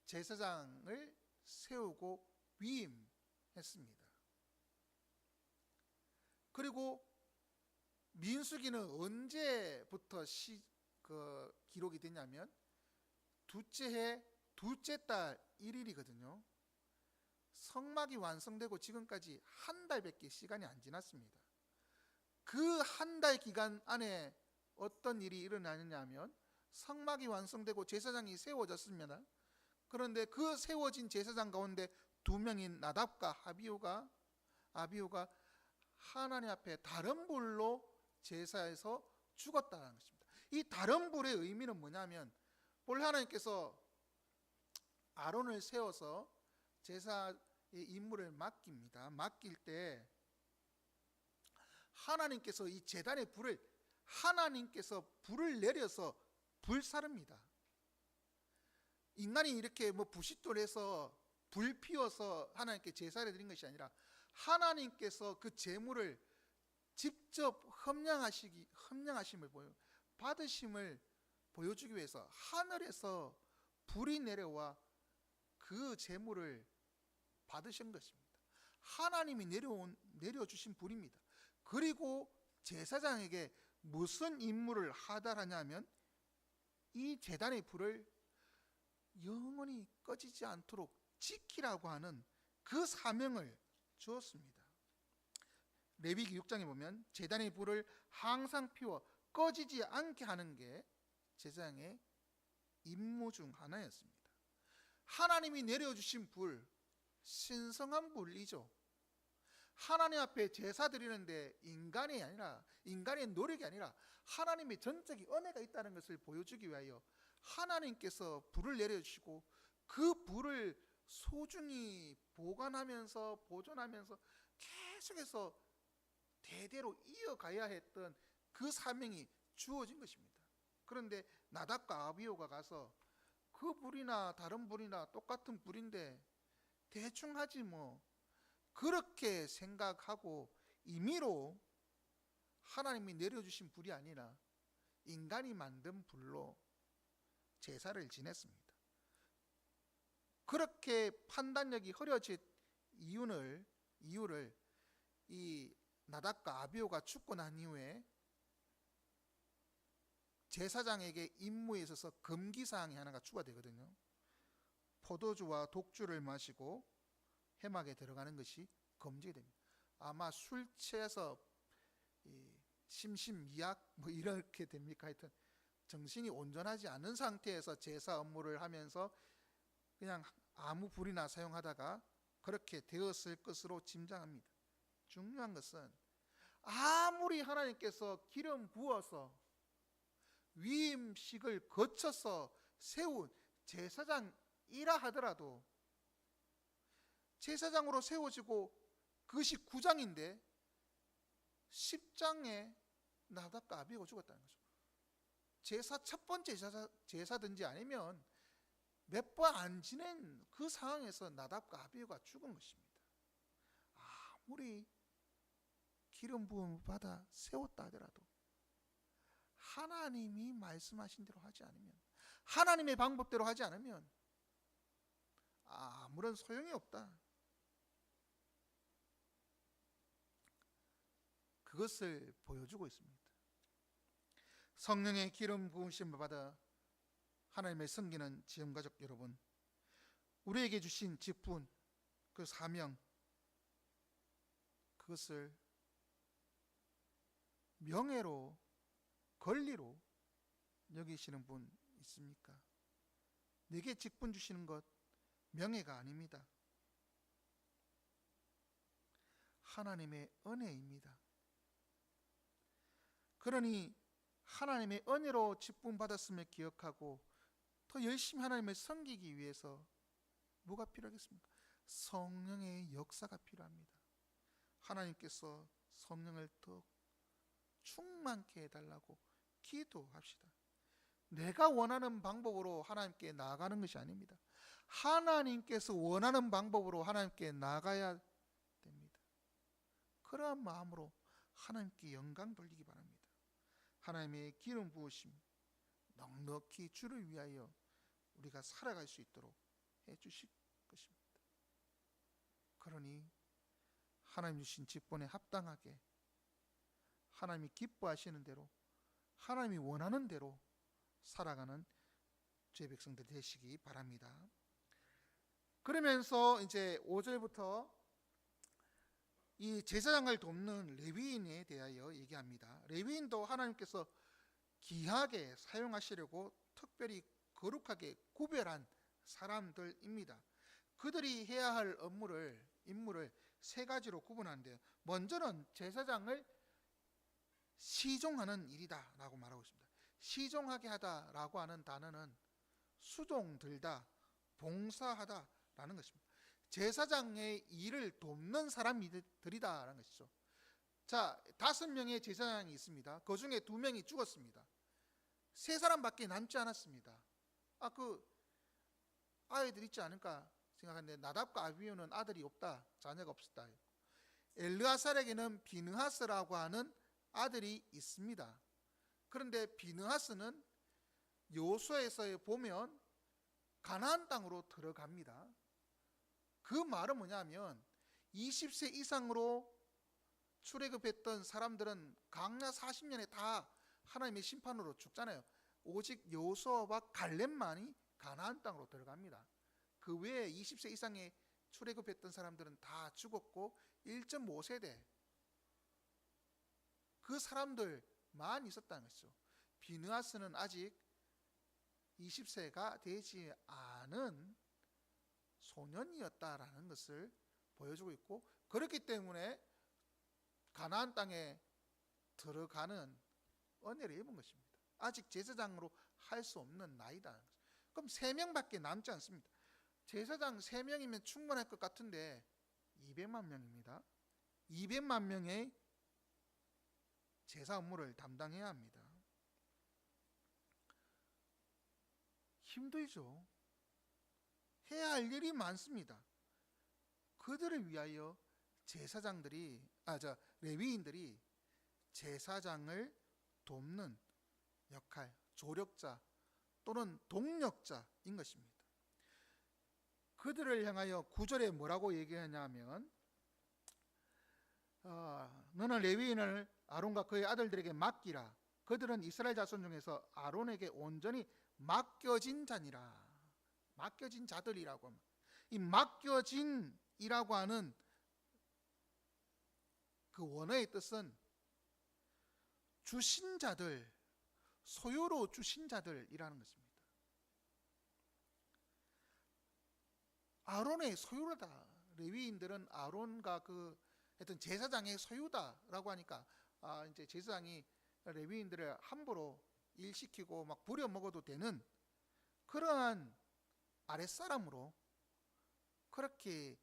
제사장을 세우고 위임했습니다. 그리고 민수기는 언제부터 기록이 되냐면 두째 해 둘째 달 1일이거든요. 성막이 완성되고 지금까지 한 달밖에 시간이 안 지났습니다. 그 한 달 기간 안에 어떤 일이 일어나느냐 하면 성막이 완성되고 제사장이 세워졌습니다. 그런데 그 세워진 제사장 가운데 두 명인 나답과 아비후가 하나님 앞에 다른 불로 제사에서 죽었다는 것입니다. 이 다른 불의 의미는 뭐냐면 본 하나님께서 아론을 세워서 제사의 임무를 맡깁니다. 맡길 때 하나님께서 이 제단의 불을 내려서 불사릅니다. 인간이 이렇게 부싯돌 해서 불 피워서 하나님께 제사를 드린 것이 아니라 하나님께서 그 제물을 직접 헌량하심을 받으심을 보여주기 위해서 하늘에서 불이 내려와 그 제물을 받으신 것입니다. 하나님이 내려주신 불입니다. 그리고 제사장에게 무슨 임무를 하달하냐면 이 제단의 불을 영원히 꺼지지 않도록 지키라고 하는 그 사명을 주었습니다. 레위기 6장에 보면 제단의 불을 항상 피워 꺼지지 않게 하는 게 제사장의 임무 중 하나였습니다. 하나님이 내려주신 불, 신성한 불이죠. 하나님 앞에 제사 드리는데 인간의 노력이 아니라 하나님의 전적인 은혜가 있다는 것을 보여주기 위하여 하나님께서 불을 내려주시고 그 불을 소중히 보관하면서 보존하면서 계속해서 대대로 이어가야 했던 그 사명이 주어진 것입니다. 그런데 나답과 아비후가 가서 그 불이나 다른 불이나 똑같은 불인데 대충 하지 그렇게 생각하고 임의로 하나님이 내려주신 불이 아니라 인간이 만든 불로 제사를 지냈습니다. 그렇게 판단력이 흐려진 이유를 이 나답과 아비후가 죽고 난 이후에 제사장에게 임무에 있어서 금기사항이 하나가 추가되거든요. 포도주와 독주를 마시고 회막에 들어가는 것이 금지가 됩니다. 아마 술 취해서 심신미약 이렇게 됩니까? 하여튼 정신이 온전하지 않은 상태에서 제사 업무를 하면서 그냥 아무 불이나 사용하다가 그렇게 되었을 것으로 짐작합니다. 중요한 것은 아무리 하나님께서 기름 부어서 위임식을 거쳐서 세운 제사장이라 하더라도 제사장으로 세워지고 그것이 9장인데 10장에 나답과 아비후가 죽었다는 거죠. 제사 첫 번째 제사든지 아니면 몇 번 안 지낸 그 상황에서 나답과 아비후가 죽은 것입니다. 아무리 기름 부음을 받아 세웠다 하더라도 하나님이 말씀하신 대로 하지 않으면, 하나님의 방법대로 하지 않으면 아무런 소용이 없다. 그것을 보여주고 있습니다. 성령의 기름 부으심을 받아 하나님의 섬기는 지음가족 여러분, 우리에게 주신 직분, 그 사명, 그것을 명예로, 권리로 여기시는 분 있습니까? 내게 직분 주시는 것 명예가 아닙니다. 하나님의 은혜입니다. 그러니 하나님의 은혜로 직분 받았음을 기억하고 더 열심히 하나님을 섬기기 위해서 뭐가 필요하겠습니까? 성령의 역사가 필요합니다. 하나님께서 성령을 더 충만케 해달라고 기도합시다. 내가 원하는 방법으로 하나님께 나아가는 것이 아닙니다. 하나님께서 원하는 방법으로 하나님께 나아가야 됩니다. 그러한 마음으로 하나님께 영광 돌리기 바랍니다. 하나님의 기름 부으심 넉넉히 주를 위하여 우리가 살아갈 수 있도록 해주실 것입니다. 그러니 하나님 주신 직분에 합당하게 하나님이 기뻐하시는 대로 하나님이 원하는 대로 살아가는 주의 백성들 되시기 바랍니다. 그러면서 이제 5절부터 이 제사장을 돕는 레위인에 대하여 얘기합니다. 레위인도 하나님께서 귀하게 사용하시려고 특별히 거룩하게 구별한 사람들입니다. 그들이 해야 할 임무를 세 가지로 구분하는데요. 먼저는 제사장을 시종하는 일이다 라고 말하고 있습니다. 시종하게 하다라고 하는 단어는 수종들다, 봉사하다 라는 것입니다. 제사장의 일을 돕는 사람들이다라는 것이죠. 자, 5명의 제사장이 있습니다. 그 중에 2명이 죽었습니다. 3사람밖에 남지 않았습니다. 그 아이들 있지 않을까 생각하는데 나답과 아비후는 아들이 없다, 자녀가 없었다. 엘르아살에게는 비느하스라고 하는 아들이 있습니다. 그런데 비느하스는 여호수아에서 보면 가나안 땅으로 들어갑니다. 그 말은 뭐냐면 20세 이상으로 출애굽했던 사람들은 강야 40년에 다 하나님의 심판으로 죽잖아요. 오직 여호수아와 갈렙만이 가나안 땅으로 들어갑니다. 그 외에 20세 이상의 출애굽했던 사람들은 다 죽었고 1.5세대 그 사람들만 있었다는 것이죠. 비느하스는 아직 20세가 되지 않은 소년이었다라는 것을 보여주고 있고, 그렇기 때문에 가나안 땅에 들어가는 은혜를 입은 것입니다. 아직 제사장으로 할 수 없는 나이다. 그럼 3명밖에 남지 않습니다. 제사장 3명이면 충분할 것 같은데 200만 명입니다. 200만 명의 제사 업무를 담당해야 합니다. 힘들죠. 해야 할 일이 많습니다. 그들을 위하여 레위인들이 제사장을 돕는 역할, 조력자 또는 동력자인 것입니다. 그들을 향하여 9절에 뭐라고 얘기하냐면 너는 레위인을 아론과 그의 아들들에게 맡기라. 그들은 이스라엘 자손 중에서 아론에게 온전히 맡겨진 자니라. 맡겨진 자들이라고 합니다. 이 맡겨진이라고 하는 그 원어의 뜻은 주신 자들, 소유로 주신 자들이라는 것입니다. 아론의 소유다. 레위인들은 아론과 하여튼 제사장의 소유다라고 하니까 이제 제사장이 레위인들을 함부로 일시키고 막 부려먹어도 되는 그러한 아랫사람으로 그렇게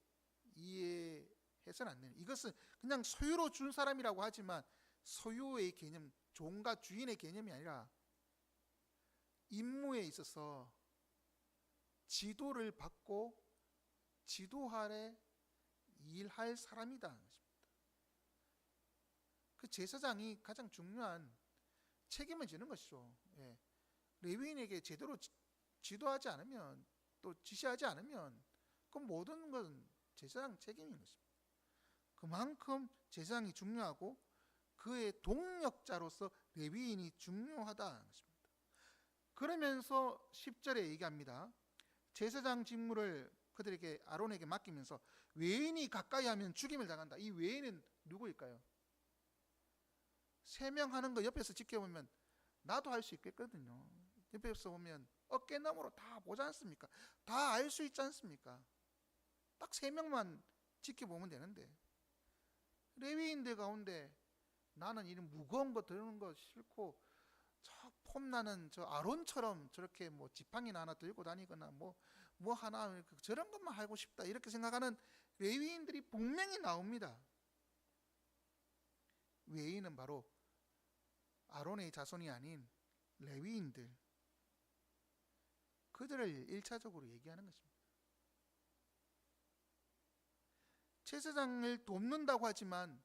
이해해서는 안 돼요. 이것은 그냥 소유로 준 사람이라고 하지만 소유의 개념, 종과 주인의 개념이 아니라 임무에 있어서 지도를 받고 지도 아래 일할 사람이다. 그 제사장이 가장 중요한 책임을 지는 것이죠. 레위인에게 제대로 지도하지 않으면, 또 지시하지 않으면 그 모든 건 제사장 책임인 것입니다. 그만큼 제사장이 중요하고 그의 동력자로서 레위인이 중요하다는 것입니다. 그러면서 10절에 얘기합니다. 제사장 직무를 그들에게 아론에게 맡기면서 외인이 가까이 하면 죽임을 당한다. 이 외인은 누구일까요? 3명 하는 거 옆에서 지켜보면 나도 할 수 있겠거든요. 옆에서 보면 어깨너머로 다 보지 않습니까? 다 알 수 있지 않습니까? 딱 3명만 지켜보면 되는데, 레위인들 가운데 나는 이런 무거운 거 들는 거 싫고 저 폼나는 저 아론처럼 저렇게 뭐 지팡이나 하나 들고 다니거나 뭐 하나 저런 것만 하고 싶다 이렇게 생각하는 레위인들이 분명히 나옵니다. 외인은 바로 아론의 자손이 아닌 레위인들, 그들을 1차적으로 얘기하는 것입니다. 제사장을 돕는다고 하지만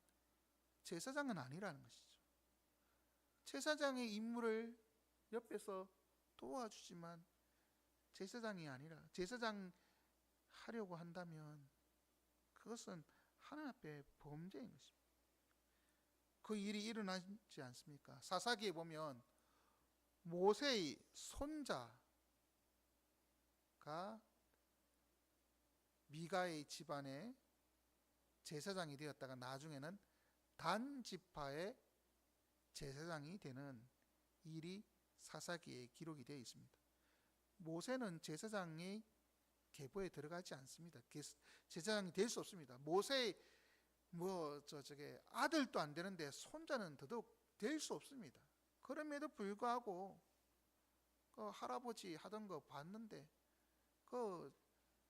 제사장은 아니라는 것이죠. 제사장의 임무를 옆에서 도와주지만 제사장이 아니라, 제사장 하려고 한다면 그것은 하나님 앞에 범죄인 것입니다. 그 일이 일어나지 않습니까? 사사기에 보면 모세의 손자가 미가의 집안의 제사장이 되었다가 나중에는 단 지파의 제사장이 되는 일이 사사기에 기록이 되어 있습니다. 모세는 제사장의 계보에 들어가지 않습니다. 제사장이 될 수 없습니다. 모세의 아들도 안 되는데 손자는 더더욱 될 수 없습니다. 그럼에도 불구하고 그 할아버지 하던 거 봤는데, 그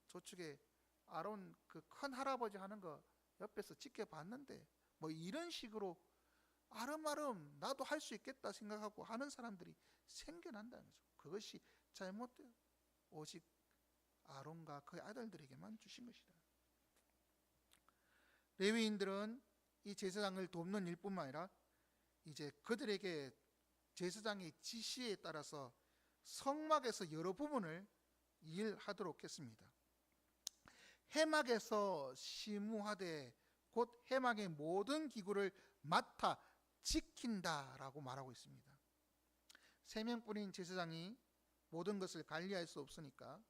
저쪽에 아론 그 큰 할아버지 하는 거 옆에서 지켜봤는데, 뭐 이런 식으로 아름아름 나도 할 수 있겠다 생각하고 하는 사람들이 생겨난다는 거죠. 그것이 잘못돼요. 오직 아론과 그의 아들들에게만 주신 것이다. 레위인들은 이 제사장을 돕는 일뿐만 아니라 이제 그들에게 제사장의 지시에 따라서 성막에서 여러 부분을 일하도록 했습니다. 해막에서 시무하되 곧 해막의 모든 기구를 맡아 지킨다라고 말하고 있습니다. 3명뿐인 제사장이 모든 것을 관리할 수 없으니까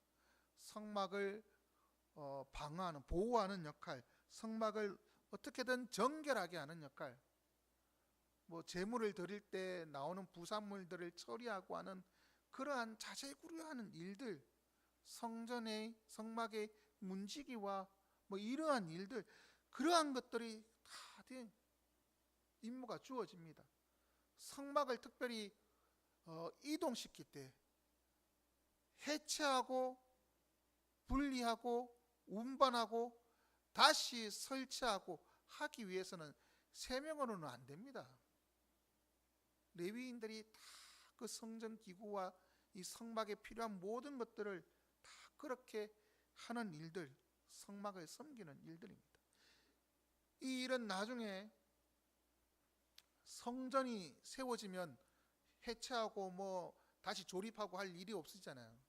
성막을 방어하는, 보호하는 역할, 성막을 어떻게든 정결하게 하는 역할, 뭐 제물을 드릴 때 나오는 부산물들을 처리하고 하는 그러한 자재구레하는 일들, 성전의 성막의 문지기와 뭐 이러한 일들, 그러한 것들이 다 임무가 주어집니다. 성막을 특별히 이동시킬 때 해체하고 분리하고 운반하고 다시 설치하고 하기 위해서는 3명으로는 안 됩니다. 레위인들이 다 그 성전 기구와 이 성막에 필요한 모든 것들을 다 그렇게 하는 일들, 성막을 섬기는 일들입니다. 이 일은 나중에 성전이 세워지면 해체하고 뭐 다시 조립하고 할 일이 없으잖아요.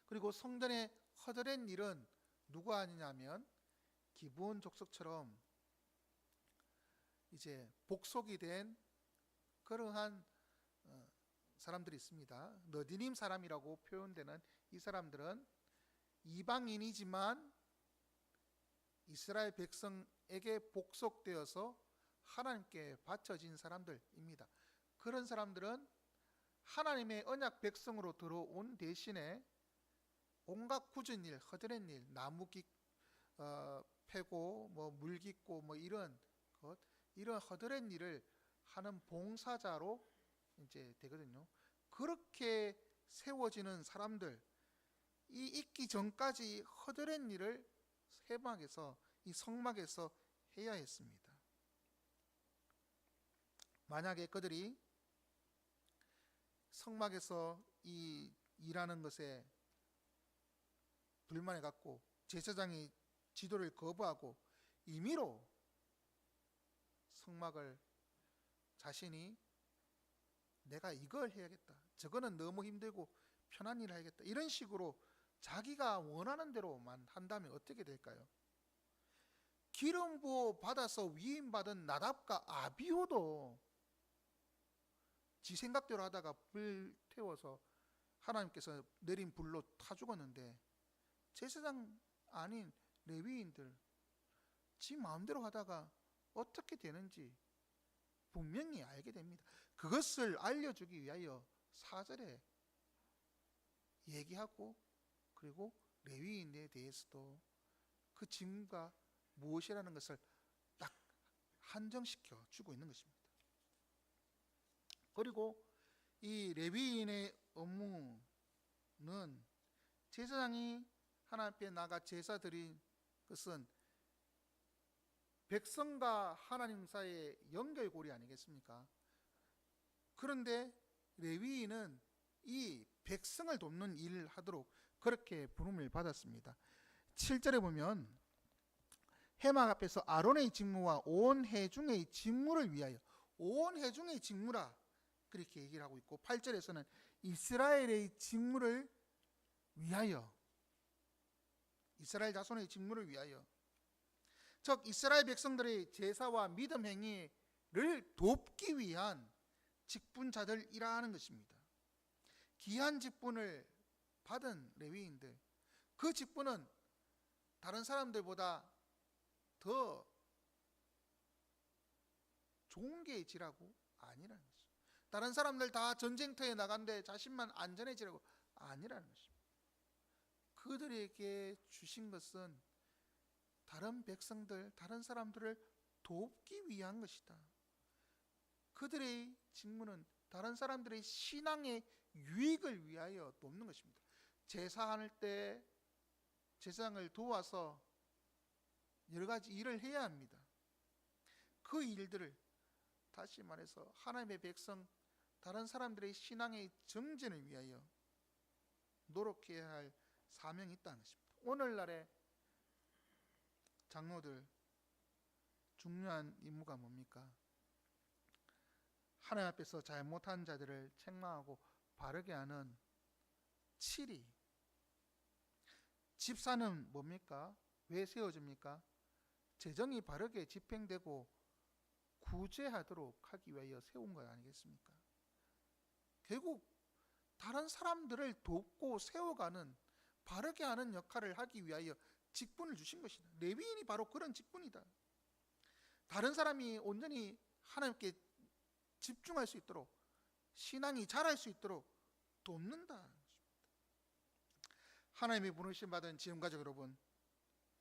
그리고 성전에 허드렛 일은 누가 하느냐면 기브온 족속처럼 이제 복속이 된 그러한 사람들이 있습니다. 너디님 사람이라고 표현되는 이 사람들은 이방인이지만 이스라엘 백성에게 복속되어서 하나님께 바쳐진 사람들입니다. 그런 사람들은 하나님의 언약 백성으로 들어온 대신에 온갖 굳은 일, 허드렛 일, 나무 패고 뭐 물 깃고 뭐 이런 허드렛 일을 하는 봉사자로 이제 되거든요. 그렇게 세워지는 사람들, 이 있기 전까지 허드렛 일을 해막에서, 이 성막에서 해야 했습니다. 만약에 그들이 성막에서 이 일하는 것에 불만을 갖고 제사장이 지도를 거부하고 임의로 성막을 자신이 내가 이걸 해야겠다, 저거는 너무 힘들고 편한 일을 해야겠다, 이런 식으로 자기가 원하는 대로만 한다면 어떻게 될까요? 기름 부어 받아서 위임받은 나답과 아비후도 지 생각대로 하다가 불 태워서 하나님께서 내린 불로 타 죽었는데, 제사장 아닌 레위인들 지 마음대로 하다가 어떻게 되는지 분명히 알게 됩니다. 그것을 알려주기 위하여 4절에 얘기하고, 그리고 레위인에 대해서도 그 직무가 무엇이라는 것을 딱 한정시켜 주고 있는 것입니다. 그리고 이 레위인의 업무는, 제사장이 하나님 앞에 나가 제사 드린 것은 백성과 하나님 사이의 연결고리 아니겠습니까? 그런데 레위인은 이 백성을 돕는 일을 하도록 그렇게 부름을 받았습니다. 7절에 보면 회막 앞에서 아론의 직무와 온 회중의 직무를 위하여, 온 회중의 직무라 그렇게 얘기를 하고 있고, 8절에서는 이스라엘의 직무를 위하여, 이스라엘 자손의 직무를 위하여, 즉 이스라엘 백성들의 제사와 믿음 행위를 돕기 위한 직분자들이라는 것입니다. 귀한 직분을 받은 레위인들, 그 직분은 다른 사람들보다 더 좋은 게 지라고 아니라는 것입니다. 다른 사람들 다 전쟁터에 나간데 자신만 안전해지라고 아니라는 것입니다. 그들에게 주신 것은 다른 백성들, 다른 사람들을 돕기 위한 것이다. 그들의 직무는 다른 사람들의 신앙의 유익을 위하여 돕는 것입니다. 제사할 때 제사장을 도와서 여러 가지 일을 해야 합니다. 그 일들을, 다시 말해서 하나님의 백성, 다른 사람들의 신앙의 정진을 위하여 노력해야 할 사명이 있다는 것입니다. 오늘날의 장로들 중요한 임무가 뭡니까? 하나님 앞에서 잘못한 자들을 책망하고 바르게 하는 치리. 집사는 뭡니까? 왜 세워집니까? 재정이 바르게 집행되고 구제하도록 하기 위하여 세운 것 아니겠습니까? 결국 다른 사람들을 돕고 세워가는, 바르게 하는 역할을 하기 위하여 직분을 주신 것이다. 레위인이 바로 그런 직분이다. 다른 사람이 온전히 하나님께 집중할 수 있도록, 신앙이 자랄 수 있도록 돕는다. 하나님이 부르심 받은 지음가족 여러분,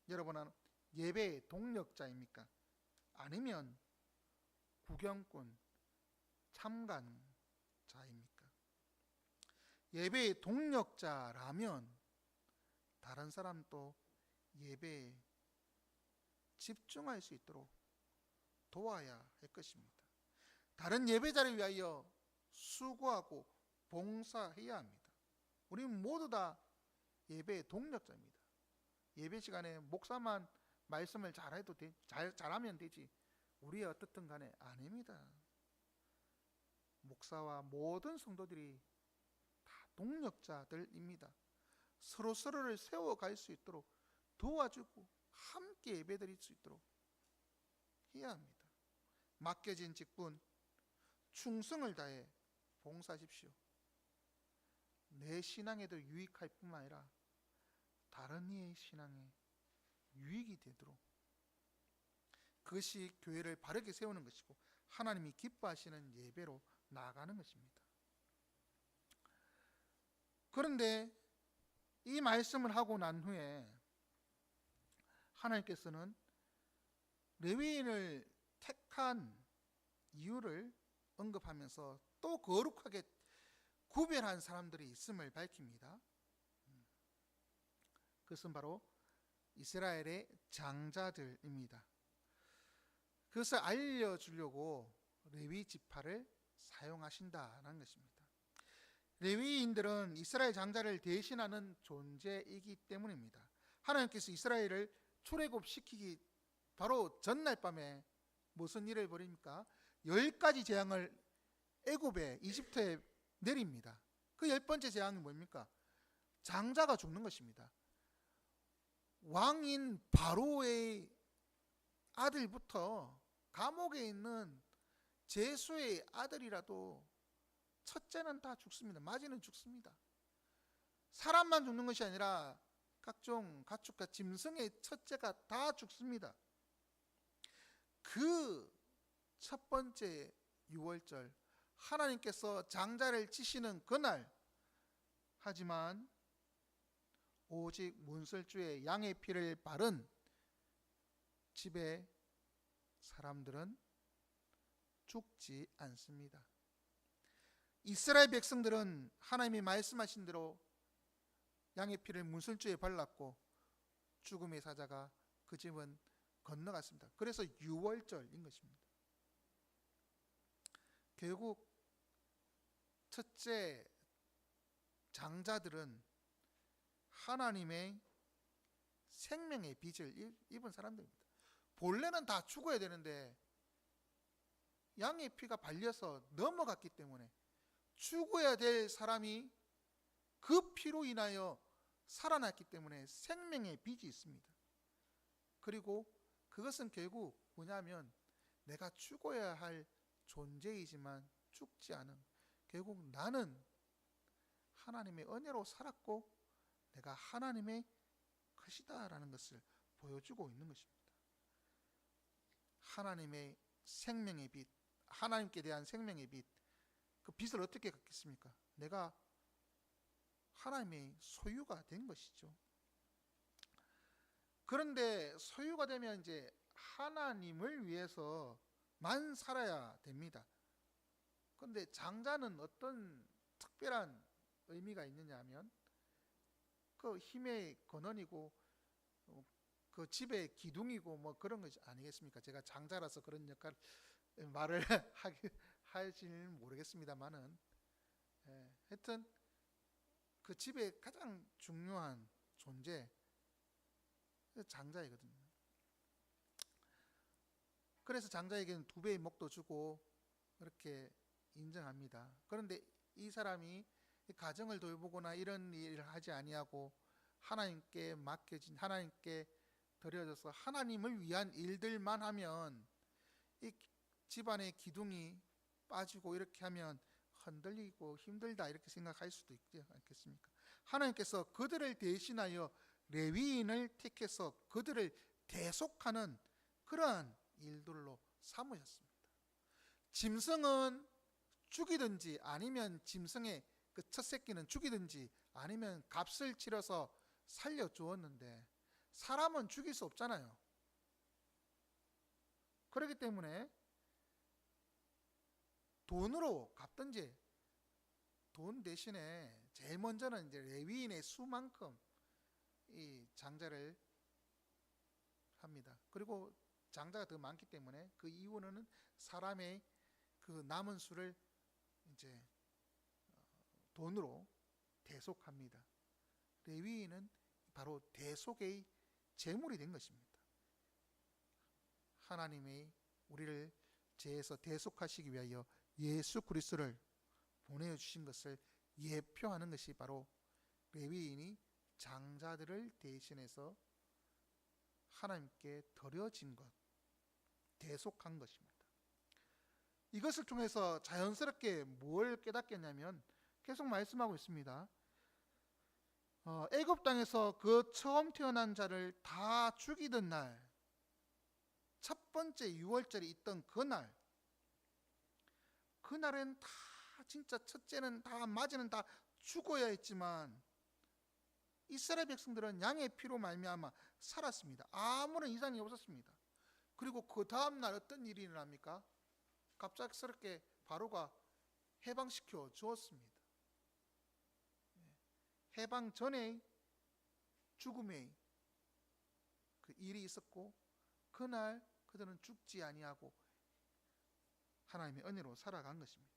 여러분은 예배의 동력자입니까? 아니면 구경꾼, 참관자입니까? 예배의 동력자라면 다른 사람도 예배에 집중할 수 있도록 도와야 할 것입니다. 다른 예배자를 위하여 수고하고 봉사해야 합니다. 우리는 모두 다 예배의 동력자입니다. 예배 시간에 목사만 말씀을 잘하면 되지, 우리의 어떻든 간에 아닙니다. 목사와 모든 성도들이 다 동력자들입니다. 서로서로를 세워갈 수 있도록 도와주고 함께 예배드릴 수 있도록 해야 합니다. 맡겨진 직분 충성을 다해 봉사하십시오. 내 신앙에도 유익할 뿐만 아니라 다른 이의 신앙에 유익이 되도록, 그것이 교회를 바르게 세우는 것이고 하나님이 기뻐하시는 예배로 나아가는 것입니다. 그런데 이 말씀을 하고 난 후에 하나님께서는 레위인을 택한 이유를 언급하면서 또 거룩하게 구별한 사람들이 있음을 밝힙니다. 그것은 바로 이스라엘의 장자들입니다. 그것을 알려주려고 레위 지파를 사용하신다는 것입니다. 레위인들은 이스라엘 장자를 대신하는 존재이기 때문입니다. 하나님께서 이스라엘을 출애굽시키기 바로 전날 밤에 무슨 일을 벌입니까? 10가지 재앙을 애굽에, 이집트에 내립니다. 그 10번째 재앙이 뭡니까? 장자가 죽는 것입니다. 왕인 바로의 아들부터 감옥에 있는 제수의 아들이라도 첫째는 다 죽습니다. 맞이는 죽습니다. 사람만 죽는 것이 아니라 각종 가축과 짐승의 첫째가 다 죽습니다. 그 첫 번째 유월절, 하나님께서 장자를 치시는 그날, 하지만 오직 문설주에 양의 피를 바른 집의 사람들은 죽지 않습니다. 이스라엘 백성들은 하나님이 말씀하신 대로 양의 피를 문설주에 발랐고 죽음의 사자가 그 집은 건너갔습니다. 그래서 유월절인 것입니다. 결국 첫째 장자들은 하나님의 생명의 빚을 입은 사람들입니다. 본래는 다 죽어야 되는데 양의 피가 발려서 넘어갔기 때문에 죽어야 될 사람이 그 피로 인하여 살아났기 때문에 생명의 빚이 있습니다. 그리고 그것은 결국 뭐냐면 내가 죽어야 할 존재이지만 죽지 않은, 결국 나는 하나님의 은혜로 살았고 내가 하나님의 것이다 라는 것을 보여주고 있는 것입니다. 하나님의 생명의 빚, 하나님께 대한 생명의 빚, 그 빚을 어떻게 갚겠습니까? 내가 하나님의 소유가 된 것이죠. 그런데 소유가 되면 이제 하나님을 위해서만 살아야 됩니다. 그런데 장자는 어떤 특별한 의미가 있느냐 하면 그 힘의 근원이고 그 집의 기둥이고 뭐 그런 것이 아니겠습니까? 제가 장자라서 그런 역할 말을 할지는 모르겠습니다만은, 하여튼 그 집의 가장 중요한 존재 장자이거든요. 그래서 장자에게는 2배의 목도 주고 그렇게 인정합니다. 그런데 이 사람이 가정을 돌보거나 이런 일을 하지 아니하고 하나님께 맡겨진, 하나님께 드려져서 하나님을 위한 일들만 하면 이 집안의 기둥이 빠지고 이렇게 하면 흔들리고 힘들다 이렇게 생각할 수도 있지 않겠습니까? 하나님께서 그들을 대신하여 레위인을 택해서 그들을 대속하는 그러한 일들로 삼으셨습니다. 짐승은 죽이든지 아니면 짐승의 그 첫 새끼는 죽이든지 아니면 값을 치러서 살려주었는데 사람은 죽일 수 없잖아요. 그렇기 때문에 돈으로 갚든지, 돈 대신에 제일 먼저는 이제 레위인의 수만큼 이 장자를 합니다. 그리고 장자가 더 많기 때문에 그 이유는 사람의 그 남은 수를 이제 돈으로 대속합니다. 레위인은 바로 대속의 제물이 된 것입니다. 하나님의 우리를 죄에서 대속하시기 위하여 예수 그리스도를 보내주신 것을 예표하는 것이 바로 레위인이 장자들을 대신해서 하나님께 드려진 것, 대속한 것입니다. 이것을 통해서 자연스럽게 뭘 깨닫겠냐면 계속 말씀하고 있습니다. 애굽 땅에서 그 처음 태어난 자를 다 죽이던 날, 첫 번째 유월절이 있던 그날은 다 진짜 첫째는 다 맞이는 다 죽어야 했지만 이스라엘 백성들은 양의 피로 말미암아 살았습니다. 아무런 이상이 없었습니다. 그리고 그 다음 날 어떤 일이 일어납니까? 갑작스럽게 바로가 해방시켜 주었습니다. 해방 전에 죽음의 그 일이 있었고 그날 그들은 죽지 아니하고 하나님의 은혜로 살아간 것입니다.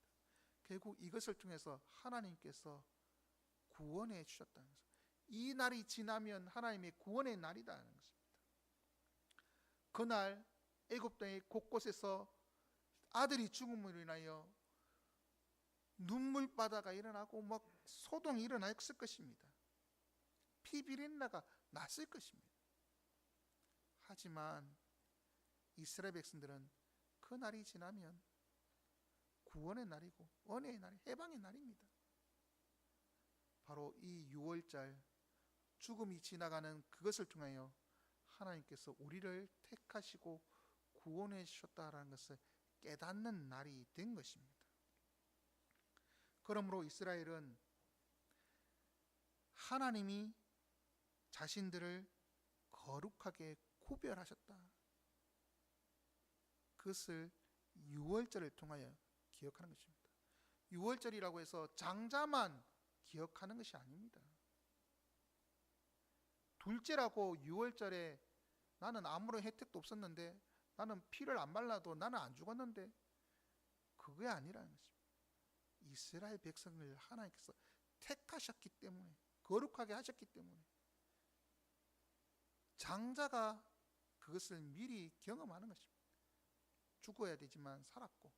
결국 이것을 통해서 하나님께서 구원해 주셨다는 것입니다. 이 날이 지나면 하나님의 구원의 날이라는 것입니다. 그날 애굽 땅의 곳곳에서 아들이 죽음으로 인하여 눈물바다가 일어나고 막 소동이 일어났을 것입니다. 피비린내가 났을 것입니다. 하지만 이스라엘 백성들은 그 날이 지나면 구원의 날이고 은혜의 날, 해방의 날입니다. 바로 이 유월절 죽음이 지나가는 그것을 통하여 하나님께서 우리를 택하시고 구원해 주셨다라는 것을 깨닫는 날이 된 것입니다. 그러므로 이스라엘은 하나님이 자신들을 거룩하게 구별하셨다. 그것을 유월절을 통하여 기억하는 것입니다. 유월절이라고 해서 장자만 기억하는 것이 아닙니다. 둘째라고 유월절에 나는 아무런 혜택도 없었는데, 나는 피를 안 발라도 나는 안 죽었는데, 그게 아니라는 것입니다. 이스라엘 백성을 하나님께서 택하셨기 때문에, 거룩하게 하셨기 때문에 장자가 그것을 미리 경험하는 것입니다. 죽어야 되지만 살았고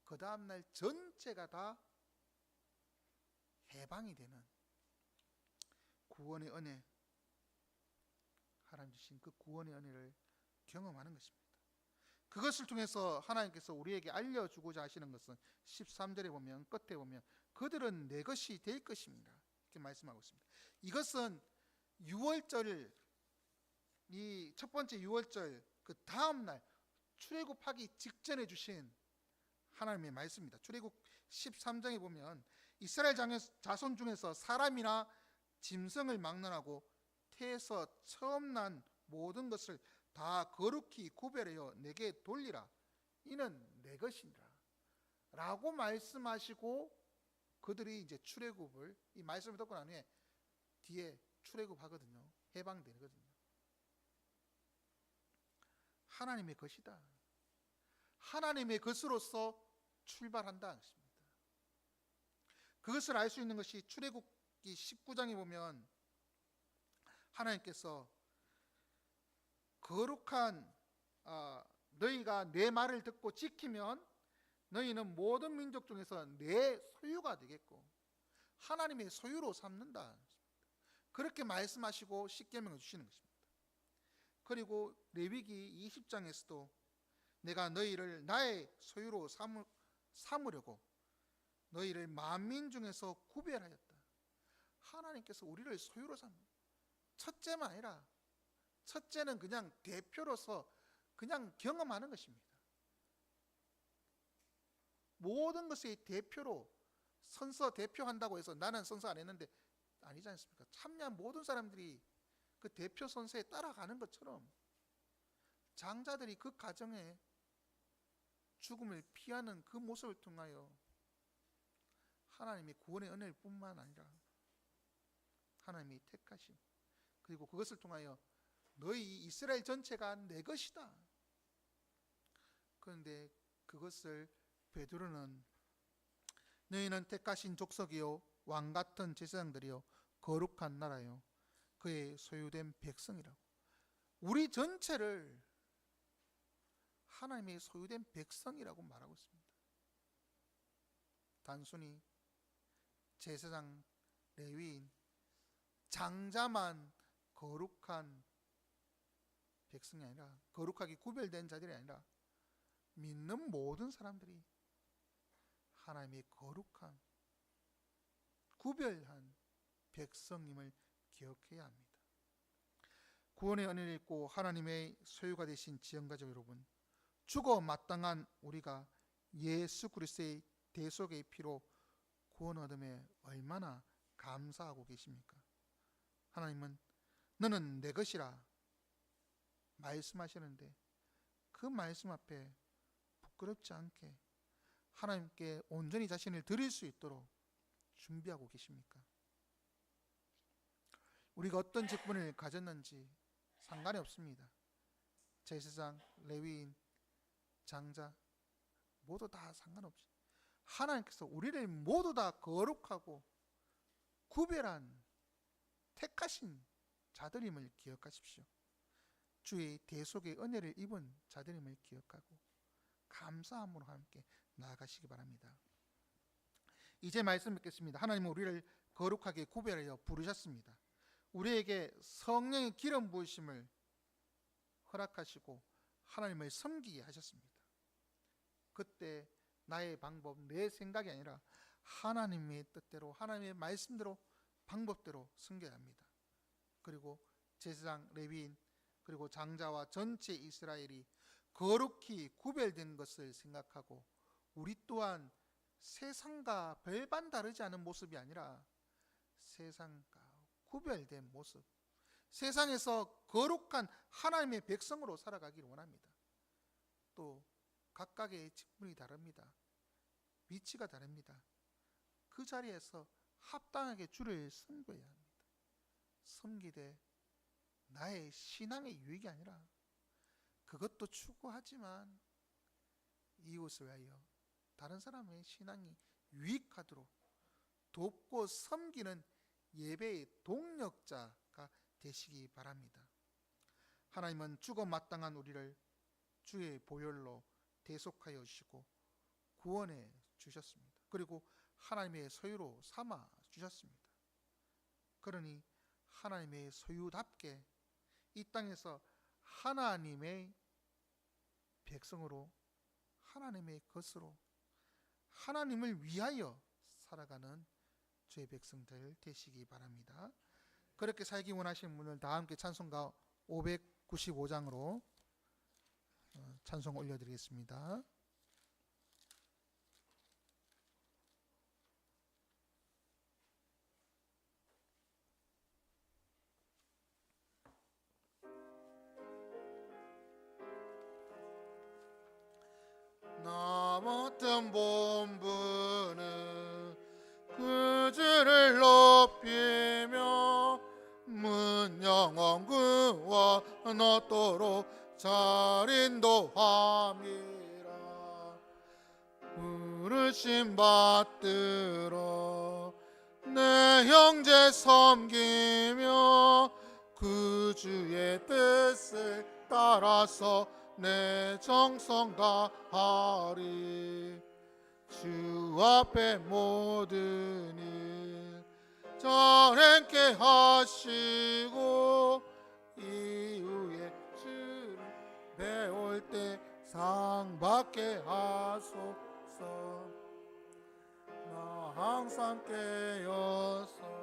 그 다음날 전체가 다 해방이 되는 구원의 은혜, 하나님 주신 그 구원의 은혜를 경험하는 것입니다. 그것을 통해서 하나님께서 우리에게 알려주고자 하시는 것은 13절에 보면, 끝에 보면 그들은 내 것이 될 것입니다 이렇게 말씀하고 있습니다. 이것은 6월절, 이 첫 번째 6월절 그 다음날 출애굽하기 직전에 주신 하나님의 말씀입니다. 출애굽 13장에 보면 이스라엘 자손 중에서 사람이나 짐승을 막론하고 태에서 처음 난 모든 것을 다 거룩히 구별하여 내게 돌리라. 이는 내 것이니라 라고 말씀하시고 그들이 이제 출애굽을, 이 말씀을 듣고 난 후에 뒤에 출애굽하거든요. 해방되거든요. 하나님의 것이다. 하나님의 것으로서 출발한다. 그것을 알 수 있는 것이 출애굽기 19장에 보면 하나님께서 거룩한 너희가 내 말을 듣고 지키면 너희는 모든 민족 중에서 내 소유가 되겠고 하나님의 소유로 삼는다. 그렇게 말씀하시고 십계명을 주시는 것입니다. 그리고 레위기 20장에서도 내가 너희를 나의 소유로 삼으려고 너희를 만민 중에서 구별하였다. 하나님께서 우리를 소유로 삼는, 첫째만 아니라 첫째는 그냥 대표로서 그냥 경험하는 것입니다. 모든 것의 대표로, 선서 대표한다고 해서 나는 선서 안 했는데 아니지 않습니까? 참여한 모든 사람들이 그 대표 선서에 따라가는 것처럼 장자들이 그 가정에 죽음을 피하는 그 모습을 통하여 하나님의 구원의 은혜일 뿐만 아니라 하나님의 택하심, 그리고 그것을 통하여 너희 이스라엘 전체가 내 것이다. 그런데 그것을 베드로는 너희는 택하신 족속이요 왕같은 제사장들이요 거룩한 나라요 그의 소유된 백성이라고, 우리 전체를 하나님의 소유된 백성이라고 말하고 있습니다. 단순히 제사장, 레위인, 장자만 거룩한 백성이 아니라, 거룩하게 구별된 자들이 아니라 믿는 모든 사람들이 하나님의 거룩한 구별한 백성임을 기억해야 합니다. 구원의 은혜를 입고 하나님의 소유가 되신 지형가족 여러분, 죽어 마땅한 우리가 예수 그리스도의 대속의 피로 구원 얻음에 얼마나 감사하고 계십니까? 하나님은 너는 내 것이라 말씀하시는데 그 말씀 앞에 부끄럽지 않게 하나님께 온전히 자신을 드릴 수 있도록 준비하고 계십니까? 우리가 어떤 직분을 가졌는지 상관이 없습니다. 제사장, 레위인, 장자 모두 다 상관없이 하나님께서 우리를 모두 다 거룩하고 구별한 택하신 자들임을 기억하십시오. 주의 대속의 은혜를 입은 자들임을 기억하고 감사함으로 함께 나아가시기 바랍니다. 이제 말씀 뵙겠습니다. 하나님은 우리를 거룩하게 구별하여 부르셨습니다. 우리에게 성령의 기름 부으심을 허락하시고 하나님을 섬기게 하셨습니다. 그때 나의 방법, 내 생각이 아니라 하나님의 뜻대로, 하나님의 말씀대로, 방법대로 섬겨야 합니다. 그리고 제사장, 레위인, 그리고 장자와 전체 이스라엘이 거룩히 구별된 것을 생각하고 우리 또한 세상과 별반 다르지 않은 모습이 아니라 세상과 구별된 모습, 세상에서 거룩한 하나님의 백성으로 살아가기를 원합니다. 또 각각의 직분이 다릅니다. 위치가 다릅니다. 그 자리에서 합당하게 주를 섬겨야 합니다. 섬기되 나의 신앙의 유익이 아니라 그것도 추구하지만 이웃을 위하여 다른 사람의 신앙이 유익하도록 돕고 섬기는 예배의 동력자가 되시기 바랍니다. 하나님은 죽어 마땅한 우리를 주의 보혈로 대속하여 주시고 구원해 주셨습니다. 그리고 하나님의 소유로 삼아 주셨습니다. 그러니 하나님의 소유답게 이 땅에서 하나님의 백성으로, 하나님의 것으로, 하나님을 위하여 살아가는 주의 백성들 되시기 바랍니다. 그렇게 살기 원하시는 분들 다 함께 찬송가 595장으로 찬송 올려드리겠습니다. 나 맡은 본분은 그 주를 높이며 문영원 그와 너도록 잘 인도함이라. 부르심 받들어 내 형제 섬기며 그 주의 뜻을 따라서 내 정성 다하리. 주 앞에 모든 일 잘 행케 하시고 이후에 주를 배울 때 상 받게 하소서. 나 항상 깨어서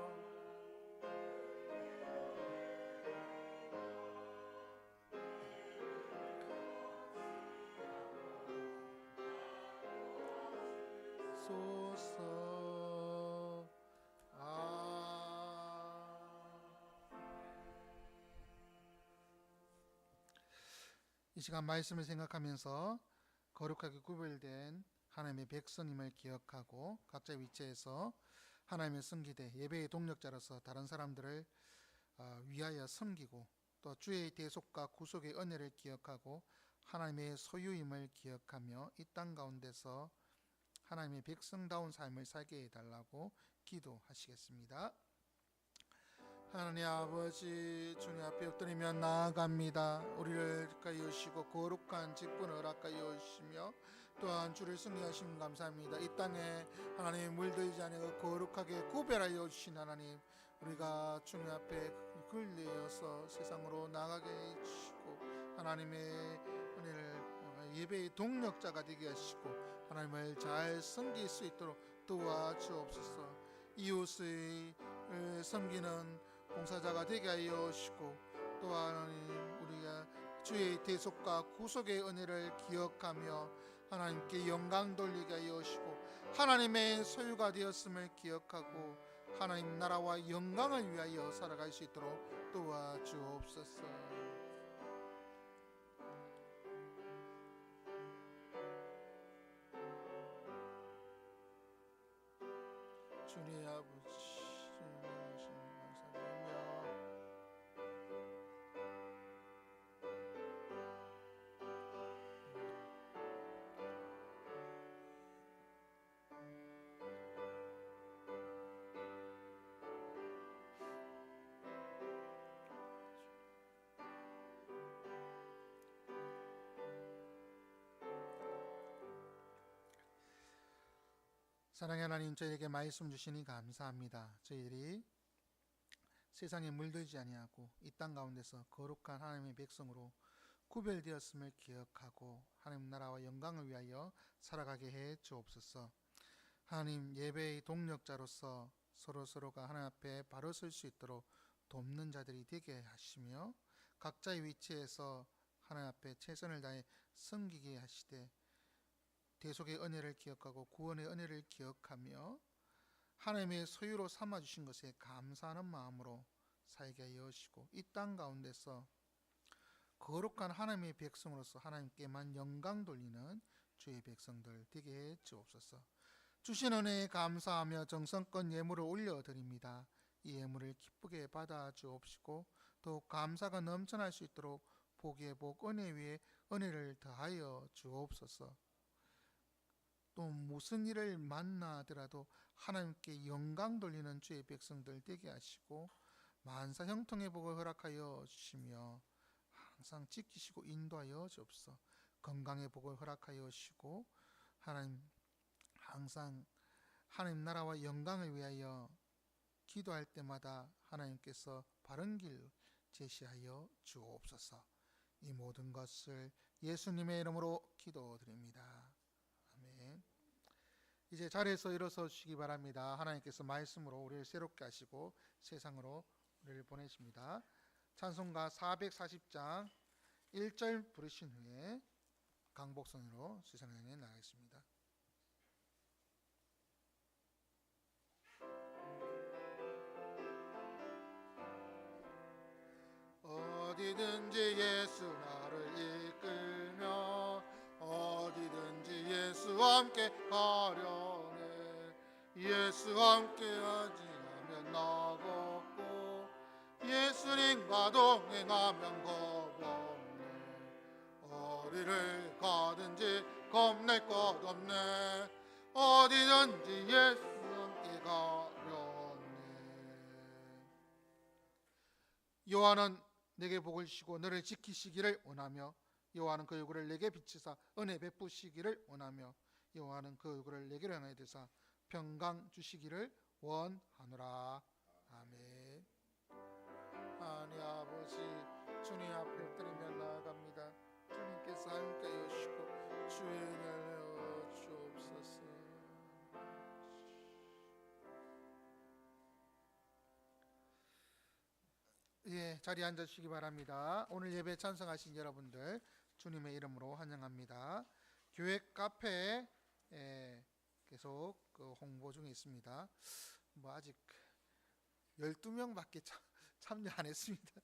소서. 이 시간 말씀을 생각하면서 거룩하게 구별된 하나님의 백성임을 기억하고 각자의 위치에서 하나님의 섬기되 예배의 동력자로서 다른 사람들을 위하여 섬기고 또 주의 대속과 구속의 은혜를 기억하고 하나님의 소유임을 기억하며 이 땅 가운데서 하나님의 백성다운 삶을 살게 해달라고 기도하시겠습니다. 하나님 아버지, 주님 앞에 엎드리며 나아갑니다. 우리를 가까이 오시고 거룩한 직분을 허락하여 주시며 또한 주를 승리하시면 감사합니다. 이 땅에 하나님 물들지 않고 거룩하게 구별하여 주신 하나님, 우리가 주님 앞에 근리어서 세상으로 나가게 해주시고 하나님의 은혜를 예배의 동력자가 되게 하시고 하나님을 잘 섬길 수 있도록 도와주옵소서. 이웃을 섬기는 봉사자가 되게 하여 주시고 또한 하나님 우리가 주의 대속과 구속의 은혜를 기억하며 하나님께 영광 돌리게 하여 주시고 하나님의 소유가 되었음을 기억하고 하나님 나라와 영광을 위하여 살아갈 수 있도록 도와주옵소서. 주님 아버지, 주님 감사드리며 사랑의 하나님, 저희에게 말씀 주시니 감사합니다. 저희들이 세상에 물들지 아니하고 이 땅 가운데서 거룩한 하나님의 백성으로 구별되었음을 기억하고 하나님 나라와 영광을 위하여 살아가게 해 주옵소서. 하나님 예배의 동력자로서 서로가 하나님 앞에 바로 설 수 있도록 돕는 자들이 되게 하시며 각자의 위치에서 하나님 앞에 최선을 다해 섬기게 하시되 대속의 은혜를 기억하고 구원의 은혜를 기억하며 하나님의 소유로 삼아주신 것에 감사하는 마음으로 살게 하여 주시고 이 땅 가운데서 거룩한 하나님의 백성으로서 하나님께만 영광 돌리는 주의 백성들 되게 해 주옵소서. 주신 은혜에 감사하며 정성껏 예물을 올려드립니다. 이 예물을 기쁘게 받아 주옵시고 더욱 감사가 넘쳐날 수 있도록 복의 복, 은혜 위에 은혜를 더하여 주옵소서. 또 무슨 일을 만나더라도 하나님께 영광 돌리는 주의 백성들 되게 하시고 만사 형통의 복을 허락하여 주시며 항상 지키시고 인도하여 주옵소서. 건강의 복을 허락하여 주시고 하나님 항상 하나님 나라와 영광을 위하여 기도할 때마다 하나님께서 바른 길 제시하여 주옵소서. 이 모든 것을 예수님의 이름으로 기도드립니다. 아멘. 이제 자리에서 일어서 주시기 바랍니다. 하나님께서 말씀으로 우리를 새롭게 하시고 세상으로 우리를 보내십니다. 찬송가 440장 1절 부르신 후에 강복선으로 세상을 향해 나가겠습니다. 어디든지 예수 나를 이끌며 어디든지 예수와 함께 가려네. 예수와 함께 하지 않으면 나걷고 예수님과 동행하면 겁없네. 어디를 가든지 겁낼 것 없네. 어디든지 예수와 함께 가려네. 여호와는 내게 복을 주시고 너를 지키시기를 원하며 여호와는 그 얼굴을 내게 비치사 은혜 베푸시기를 원하며 여호와는 그 얼굴을 내게로 향하여 드사 평강 주시기를 원하노라. 아멘. 하나님 아버지, 주님 앞에 드리며 나아갑니다. 주님께서 함께하여 주시고 주의 은혜를 내어 주옵소서. 예, 자리에 앉아주시기 바랍니다. 오늘 예배 찬성하신 여러분들 주님의 이름으로 환영합니다. 교회 카페에 계속 홍보 중에 있습니다. 아직 12명밖에 참여 안 했습니다.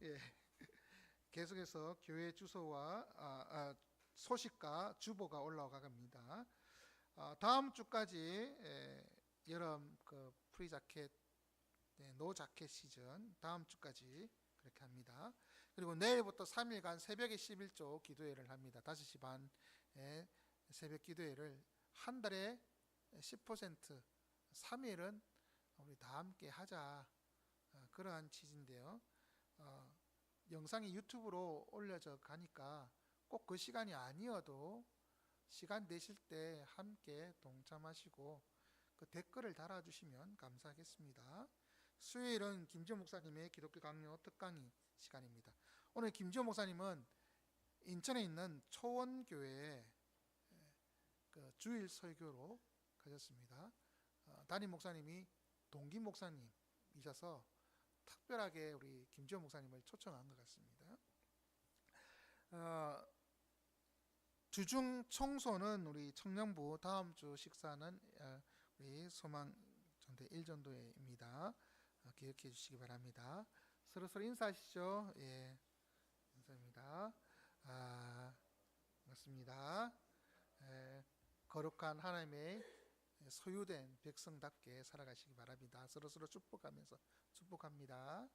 예, 계속해서 교회 주소와 소식과 주보가 올라가갑니다. 다음 주까지 여름 프리자켓 노 자켓 시즌 다음 주까지 그렇게 합니다. 그리고 내일부터 3일간 새벽에 11조 기도회를 합니다. 5시 반에 새벽 기도회를 한 달에 10% 3일은 우리 다 함께 하자, 그러한 취지인데요. 영상이 유튜브로 올려져 가니까 꼭 그 시간이 아니어도 시간 되실 때 함께 동참하시고 그 댓글을 달아주시면 감사하겠습니다. 수요일은 김지호 목사님의 기독교 강요 특강이 시간입니다. 오늘 김지호 목사님은 인천에 있는 초원교회에 주일 설교로 가셨습니다. 담임 목사님이 동기 목사님이셔서 특별하게 우리 김지호 목사님을 초청한 것 같습니다. 주중 청소는 우리 청년부 다음 주 식사는 우리 소망전대 1전도회입니다. 기억해 주시기 바랍니다. 서로 인사하시죠. 예, 감사합니다. 반갑습니다. 거룩한 하나님의 소유된 백성답게 살아가시기 바랍니다. 서로 축복하면서 축복합니다.